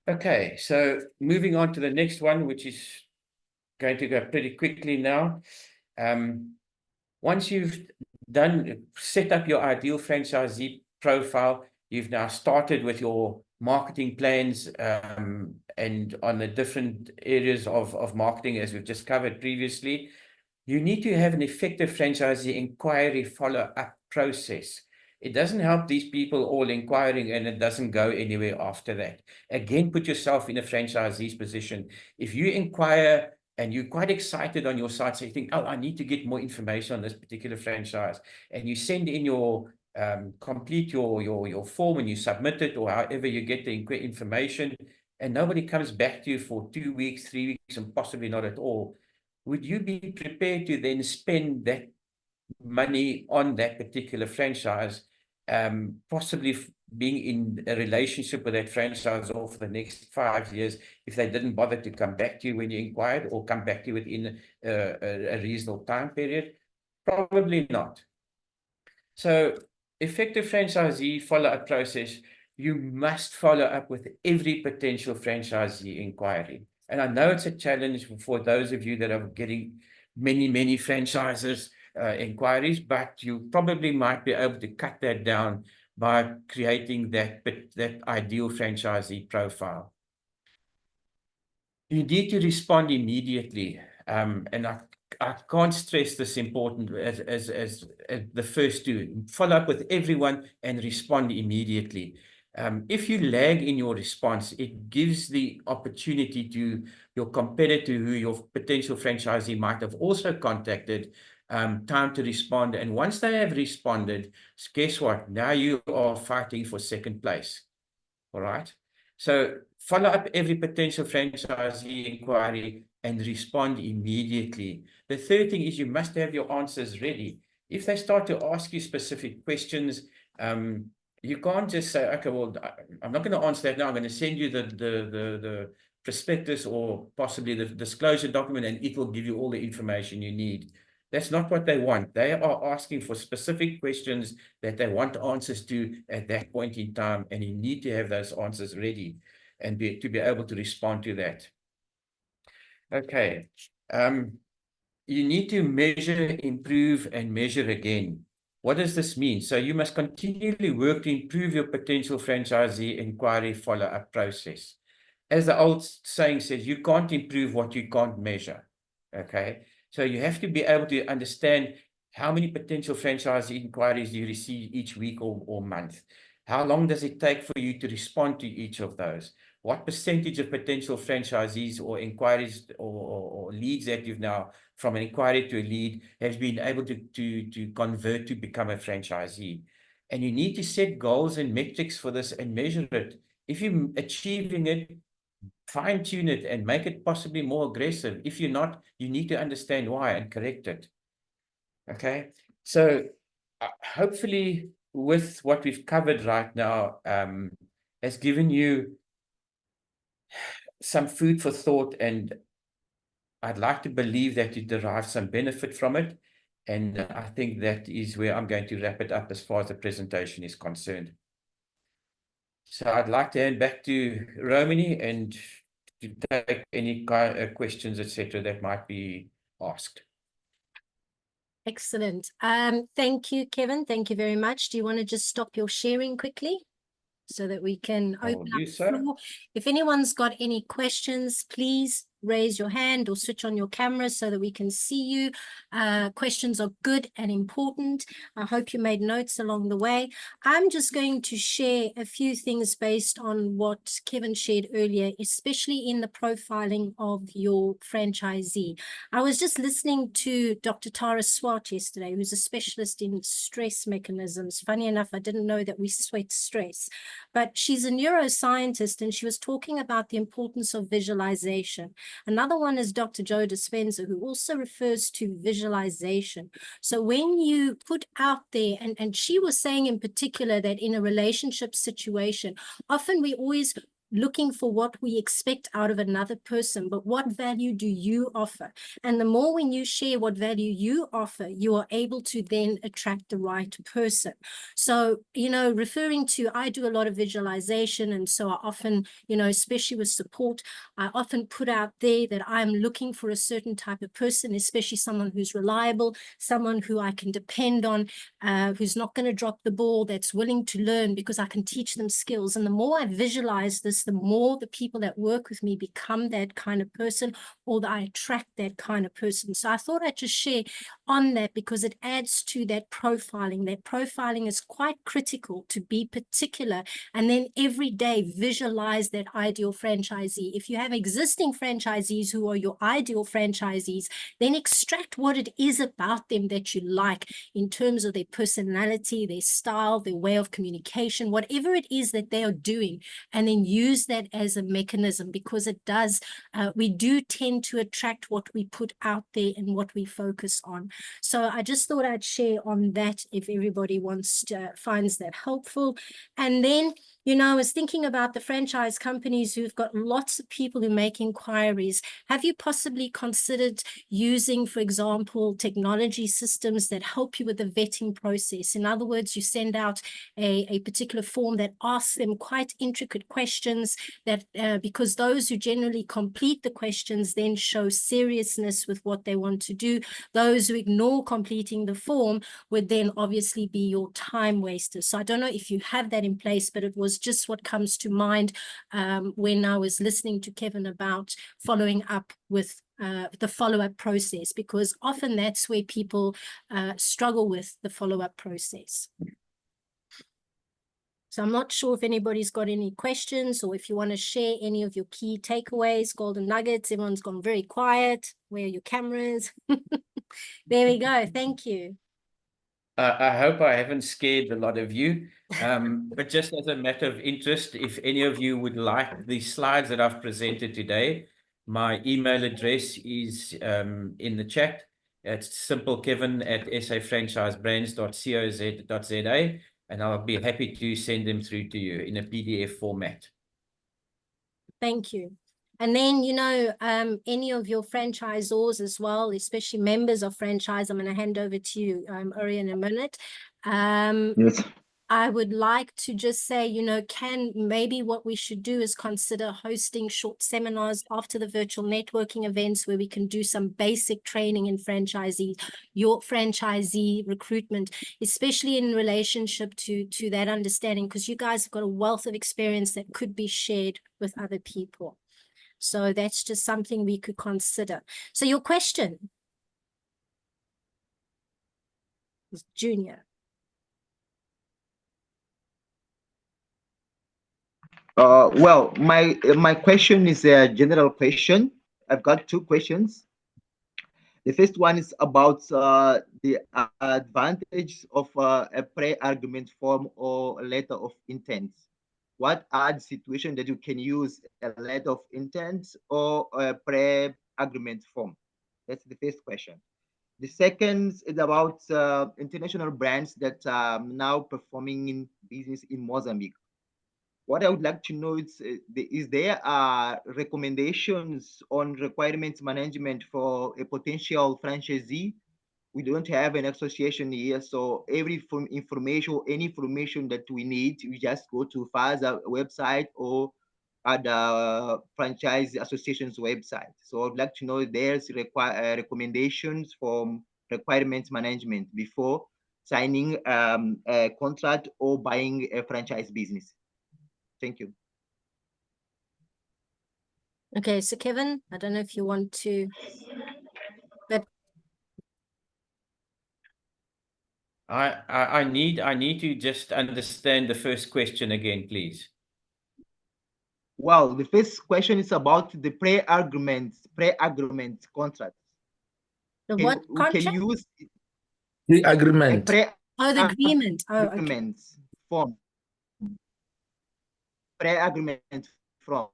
Okay, so moving on to the next one, which is going to go pretty quickly now. Once you've set up your ideal franchisee profile, you've now started with your marketing plans and on the different areas of marketing, as we've just covered previously. You need to have an effective franchisee inquiry follow-up process. It doesn't help these people all inquiring and it doesn't go anywhere after that. Again, put yourself in a franchisee's position. If you inquire and you're quite excited on your site, so you think, oh, I need to get more information on this particular franchise, and you send in your complete your form and you submit it, or however you get the information, and nobody comes back to you for 2 weeks, 3 weeks, and possibly not at all, would you be prepared to then spend that money on that particular franchise, possibly being in a relationship with that franchisor for the next 5 years if they didn't bother to come back to you when you inquired, or come back to you within a reasonable time period? Probably not. So effective franchisee follow-up process, you must follow up with every potential franchisee inquiry. And I know it's a challenge for those of you that are getting many franchises inquiries, but you probably might be able to cut that down by creating that ideal franchisee profile. You need to respond immediately, and I can't stress this important as the first two. Follow up with everyone and respond immediately. If you lag in your response, it gives the opportunity to your competitor, who your potential franchisee might have also contacted, time to respond. And once they have responded, guess what? Now you are fighting for second place. All right. So follow up every potential franchisee inquiry and respond immediately. The third thing is you must have your answers ready. If they start to ask you specific questions, you can't just say, okay, well, I'm not going to answer that now. I'm going to send you the prospectus or possibly the disclosure document, and it will give you all the information you need. That's not what they want. They are asking for specific questions that they want answers to at that point in time, and you need to have those answers ready and to be able to respond to that. Okay. You need to measure, improve, and measure again. What does this mean? So you must continually work to improve your potential franchisee inquiry follow-up process. As the old saying says, you can't improve what you can't measure. Okay. So you have to be able to understand how many potential franchisee inquiries do you receive each week or month. How long does it take for you to respond to each of those? What percentage of potential franchisees or inquiries or leads that you've now, from an inquiry to a lead, has been able to convert to become a franchisee? And you need to set goals and metrics for this and measure it. If you're achieving it, fine-tune it and make it possibly more aggressive. If you're not, you need to understand why and correct it. Okay, so hopefully with what we've covered right now has given you some food for thought, and I'd like to believe that you derive some benefit from it. And I think that is where I'm going to wrap it up as far as the presentation is concerned. So I'd like to hand back to Romani and to take any questions, etc., that might be asked. Excellent. Thank you, Kevin. Thank you very much. Do you want to just stop your sharing quickly so that we can open up the floor? If anyone's got any questions, please raise your hand or switch on your camera so that we can see you. Questions are good and important. I hope you made notes along the way. I'm just going to share a few things based on what Kevin shared earlier, especially in the profiling of your franchisee. I was just listening to Dr. Tara Swart yesterday, who's a specialist in stress mechanisms. Funny enough, I didn't know that we sweat stress, but she's a neuroscientist, and she was talking about the importance of visualization. Another one is Dr. Joe Dispenza, who also refers to visualization. So when you put out there, and she was saying in particular that in a relationship situation, often we always looking for what we expect out of another person, but what value do you offer? And the more when you share what value you offer, you are able to then attract the right person. So, you know, referring to, I do a lot of visualization, and so I often, you know, especially with support, I often put out there that I'm looking for a certain type of person, especially someone who's reliable, someone who I can depend on, who's not going to drop the ball, that's willing to learn, because I can teach them skills. And the more I visualize this, the more the people that work with me become that kind of person, or that I attract that kind of person. So I thought I'd just share on that, because it adds to that profiling. That profiling is quite critical, to be particular, and then every day visualize that ideal franchisee. If you have existing franchisees who are your ideal franchisees, then extract what it is about them that you like in terms of their personality, their style, their way of communication, whatever it is that they are doing, and then use that as a mechanism, because it does, we do tend to attract what we put out there and what we focus on. So I just thought I'd share on that if everybody wants to, finds that helpful. And then You know, I was thinking about the franchise companies who've got lots of people who make inquiries. Have you possibly considered using, for example, technology systems that help you with the vetting process? In other words, you send out a particular form that asks them quite intricate questions that because those who generally complete the questions then show seriousness with what they want to do. Those who ignore completing the form would then obviously be your time wasters. So I don't know if you have that in place, but it was just what comes to mind when I was listening to Kevin about following up with the follow-up process, because often that's where people struggle with the follow-up process. So I'm not sure if anybody's got any questions or if you want to share any of your key takeaways, golden nuggets. Everyone's gone very quiet. Where are your cameras? There we go. Thank you. I hope I haven't scared a lot of you, but just as a matter of interest, if any of you would like the slides that I've presented today, my email address is in the chat. It's simpleKevin@safranchisebrands.co.za, and I'll be happy to send them through to you in a PDF format. Thank you. And then, you know, any of your franchisors as well, especially members of franchise, I'm going to hand over to you, Uri, in a minute. Yes. I would like to just say, you know, maybe what we should do is consider hosting short seminars after the virtual networking events where we can do some basic training in your franchisee recruitment, especially in relationship to that understanding, because you guys have got a wealth of experience that could be shared with other people. So that's just something we could consider. So your question is Junior. Well, my question is a general question. I've got two questions. The first one is about the advantage of a pre-agreement form or a letter of intent. What are the situations that you can use a letter of intent or a pre-agreement form? That's the first question. The second is about international brands that are now performing in business in Mozambique. What I would like to know is there recommendations on requirements management for a potential franchisee? We don't have an association here, so every information, any information that we need, we just go to FASA website or at the franchise association's website. So I'd like to know if there's recommendations for requirements management before signing a contract or buying a franchise business. Thank you. Okay, so Kevin, I don't know if you want to, but I need to just understand the first question again, please. Well, the first question is about the pre-agreement contract. What contract? Can use the agreement. The agreement. Oh, okay. Form. Pre-agreement form.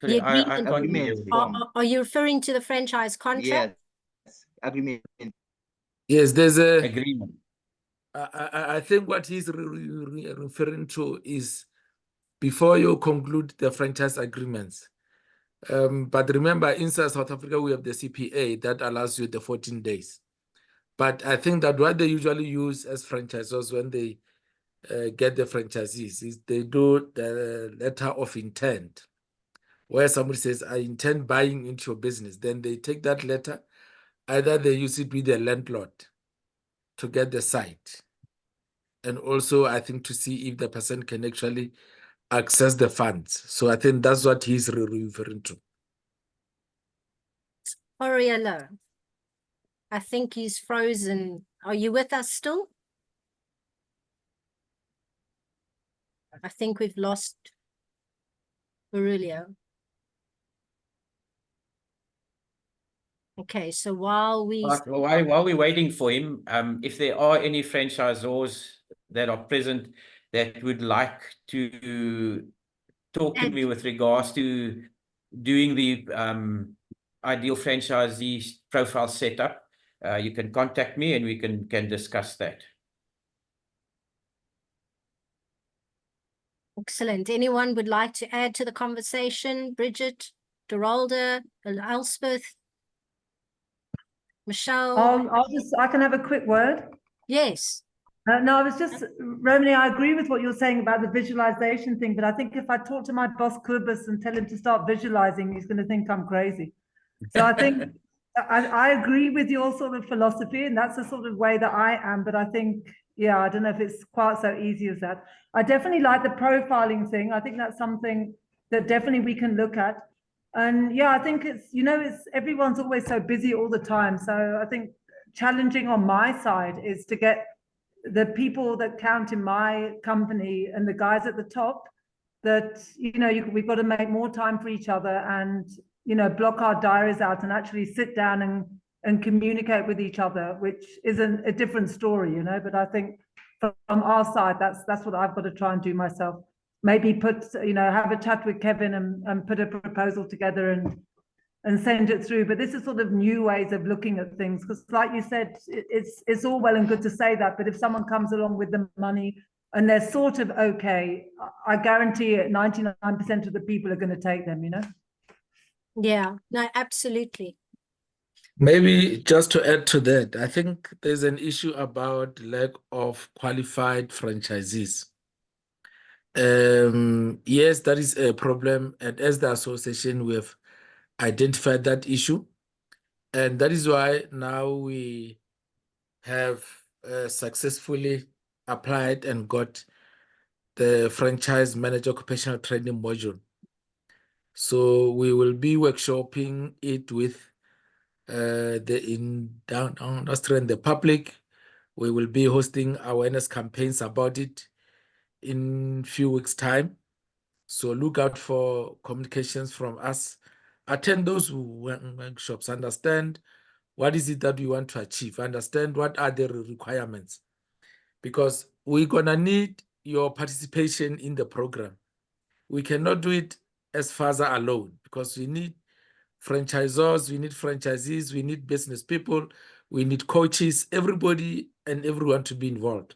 The agreement. Are you referring to the franchise contract? Yes, agreement. Yes, there's a agreement. I think what he's referring to is before you conclude the franchise agreements. But remember, inside South Africa, we have the CPA that allows you the 14 days. But I think that what they usually use as franchisors when they get the franchisees is they do the letter of intent, where somebody says, I intend buying into your business. Then they take that letter, either they use it with the landlord to get the site. And also, I think to see if the person can actually access the funds. So I think that's what he's referring to. Oriella, I think he's frozen. Are you with us still? I think we've lost Aurelio. Okay, so while we're waiting for him, if there are any franchisors that are present that would like to talk to me with regards to doing the ideal franchisee profile setup, you can contact me and we can discuss that. Excellent. Anyone would like to add to the conversation? Bridget, Doralda, Elspeth, Michelle? I can have a quick word. Yes. No, I was just, Romany, I agree with what you're saying about the visualization thing, but I think if I talk to my boss, Kubus, and tell him to start visualizing, he's going to think I'm crazy. So I think I agree with your sort of philosophy, and that's the sort of way that I am. But I think, yeah, I don't know if it's quite so easy as that. I definitely like the profiling thing. I think that's something that definitely we can look at. And yeah, I think it's, it's everyone's always so busy all the time. So I think challenging on my side is to get the people that count in my company and the guys at the top that, we've got to make more time for each other and, block our diaries out and actually sit down and communicate with each other, which is a different story, but I think from our side, that's what I've got to try and do myself. Maybe have a chat with Kevin and put a proposal together and send it through. But this is sort of new ways of looking at things, because like you said, it's all well and good to say that, but if someone comes along with the money and they're sort of okay, I guarantee it 99% of the people are going to take them, Yeah, no, absolutely. Maybe just to add to that, I think there's an issue about lack of qualified franchisees. Yes, that is a problem. And as the association, we have identified that issue. And that is why now we have successfully applied and got the franchise manager occupational training module. So we will be workshopping it with down Austria and the public. We will be hosting awareness campaigns about it in a few weeks' time. So look out for communications from us. Attend those workshops, understand what is it that we want to achieve, understand what are the requirements, because we're going to need your participation in the program. We cannot do it as FASA alone, because we need franchisors, we need franchisees, we need business people, we need coaches, everybody and everyone to be involved.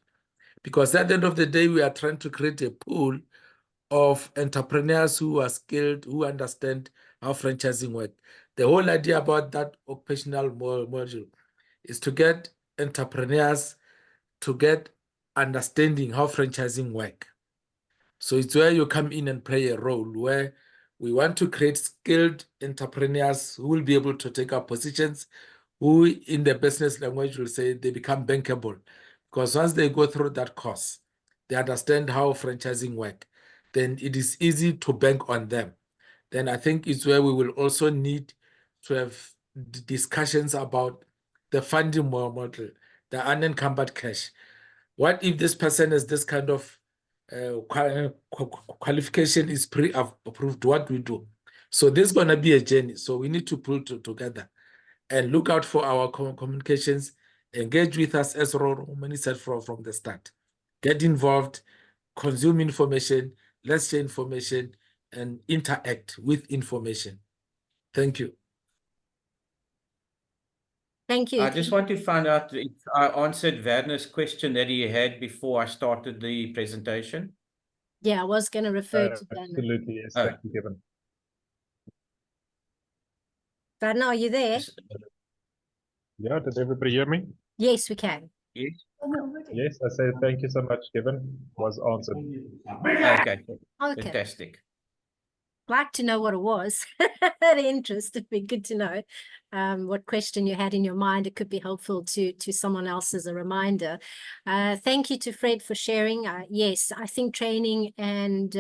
Because at the end of the day, we are trying to create a pool of entrepreneurs who are skilled, who understand how franchising works. The whole idea about that occupational module is to get entrepreneurs to get understanding how franchising works. So it's where you come in and play a role, where we want to create skilled entrepreneurs who will be able to take up positions, who in the business language will say they become bankable. Because once they go through that course, they understand how franchising works, then it is easy to bank on them. Then I think it's where we will also need to have discussions about the funding model, the unencumbered cash. What if this person has this kind of qualification is pre-approved? What we do? So this is going to be a journey. So we need to pull together and look out for our communications. Engage with us, as Romani said from the start. Get involved, consume information, let's share information, and interact with information. Thank you. Thank you. I just want to find out if I answered Werner's question that he had before I started the presentation. Yeah, I was going to refer to that. Absolutely, yes. Thank you, Kevin. Werner, are you there? Yeah, did everybody hear me? Yes, we can. Yes. Yes, I said thank you so much, Kevin. Was answered. Okay, Okay. fantastic. Like to know what it was. That interest, it'd be good to know what question you had in your mind. It could be helpful to someone else as a reminder. Thank you to Fred for sharing. Yes, I think training and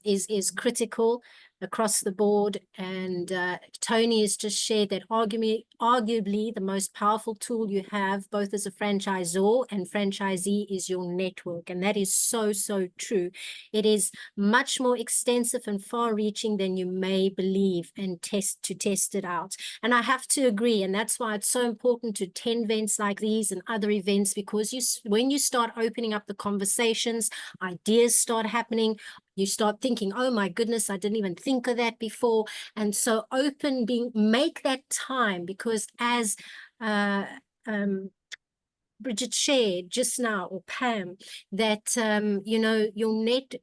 is critical across the board, and Tony has just shared that arguably the most powerful tool you have both as a franchisor and franchisee is your network, and that is so true. It is much more extensive and far-reaching than you may believe, and test it out. And I have to agree, and that's why it's so important to attend events like these and other events, because when you start opening up the conversations, ideas start happening. You start thinking, oh my goodness, I didn't even think of that before. And so make that time, because as Bridget shared just now, or Pam, that, you know,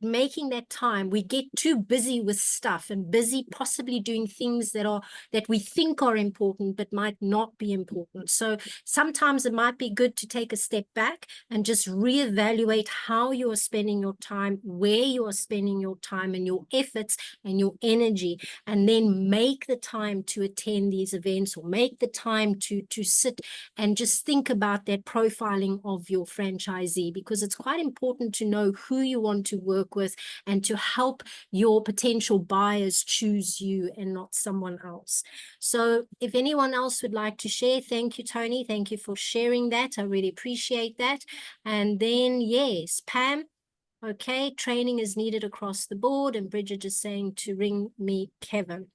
making that time, we get too busy with stuff and busy possibly doing things that we think are important, but might not be important. So sometimes it might be good to take a step back and just reevaluate how you are spending your time, where you are spending your time and your efforts and your energy, and then make the time to attend these events, or make the time to sit and just think about that profiling of your franchisee, because it's quite important to know who you want to work with and to help your potential buyers choose you and not someone else. So if anyone else would like to share, thank you, Tony. Thank you for sharing that. I really appreciate that. And then, yes, Pam. Okay, training is needed across the board, and Bridget is saying to ring me Kevin.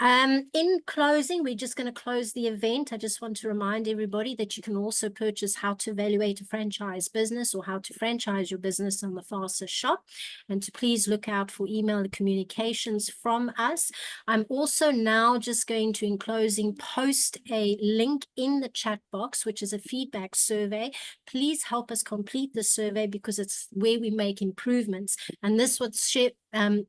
In closing, we're just going to close the event. I just want to remind everybody that you can also purchase How to Evaluate a Franchise Business or How to Franchise Your Business on the FASA shop, and to please look out for email communications from us. I'm also now just going to, in closing, post a link in the chat box, which is a feedback survey. Please help us complete the survey, because it's where we make improvements. And this was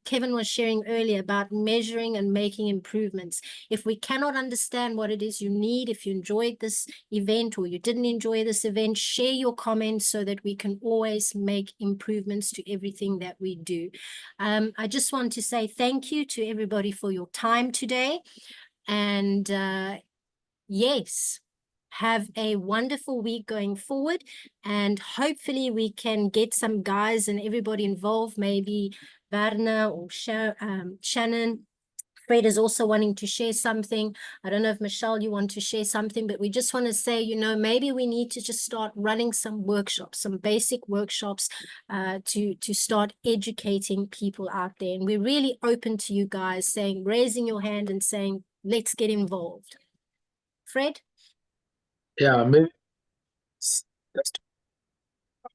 Kevin was sharing earlier about measuring and making improvements. If we cannot understand what it is you need, if you enjoyed this event or you didn't enjoy this event, share your comments so that we can always make improvements to everything that we do. I just want to say thank you to everybody for your time today. And yes, have a wonderful week going forward, and hopefully we can get some guys and everybody involved, maybe Werner or Shannon. Fred is also wanting to share something. I don't know if Michelle, you want to share something, but we just want to say, you know, maybe we need to just start running some workshops, some basic workshops to start educating people out there. And we're really open to you guys raising your hand and saying, let's get involved. Fred? Yeah, maybe.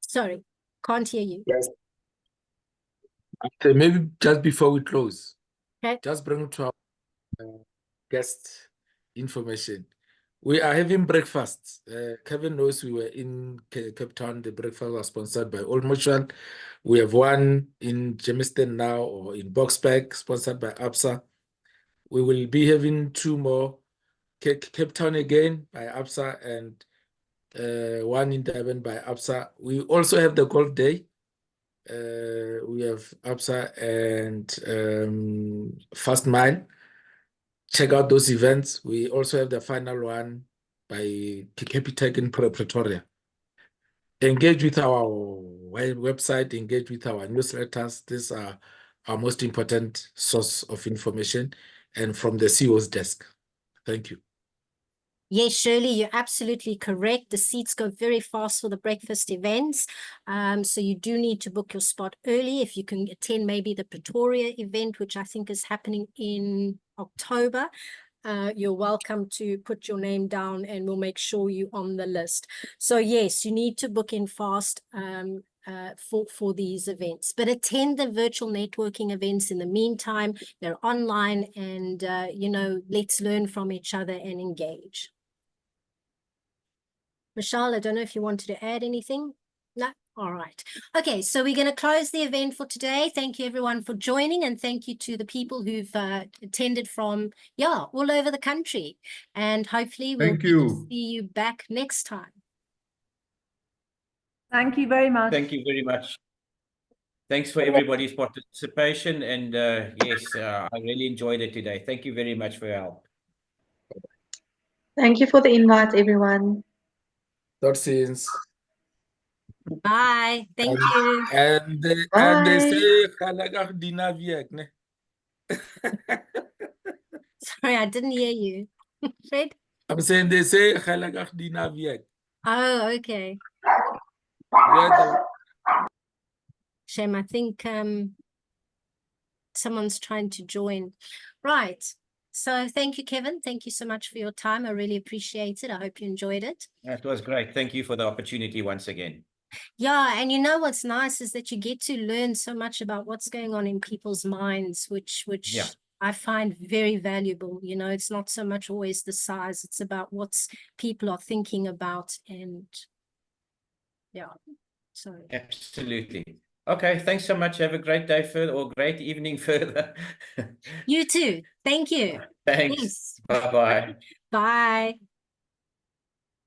Sorry, can't hear you. Yes. Okay, maybe just before we close, okay, just bring to our guest information. We are having breakfast. Kevin knows we were in Cape Town. The breakfast was sponsored by Old Mutual. We have one in Germiston now, or in Boxback, sponsored by ABSA. We will be having two more, Cape Town again by ABSA, and one in Durban by ABSA. We also have the Golf Day. We have ABSA and First Mile. Check out those events. We also have the final one by Capitec in Pretoria. Engage with our website, engage with our newsletters. These are our most important source of information, and from the CEO's desk. Thank you. Yes, Shirley, you're absolutely correct. The seats go very fast for the breakfast events. So you do need to book your spot early. If you can attend maybe the Pretoria event, which I think is happening in October, you're welcome to put your name down and we'll make sure you're on the list. So yes, you need to book in fast for these events, but attend the virtual networking events in the meantime. They're online, and you know, let's learn from each other and engage. Michelle, I don't know if you wanted to add anything. No? All right. Okay, so we're going to close the event for today. Thank you, everyone, for joining, and thank you to the people who've attended from, all over the country. And hopefully we'll see you back next time. Thank you very much. Thank you very much. Thanks for everybody's participation. And yes, I really enjoyed it today. Thank you very much for your help. Thank you for the invite, everyone. Tot ziens. Bye. Thank you. And they say Galagach Dina Viek, ne? Sorry, I didn't hear you. Fred? I'm saying they say Galagach Dina Viek. Oh, okay. Shame, I think someone's trying to join. Right. So thank you, Kevin. Thank you so much for your time. I really appreciate it. I hope you enjoyed it. That was great. Thank you for the opportunity once again. Yeah, and you know what's nice is that you get to learn so much about what's going on in people's minds, which I find very valuable. You know, it's not so much always the size, it's about what people are thinking about, and Yeah. So Absolutely. Okay, thanks so much. Have a great day further, or great evening further. You too. Thank you. Thanks. Bye-bye. Bye.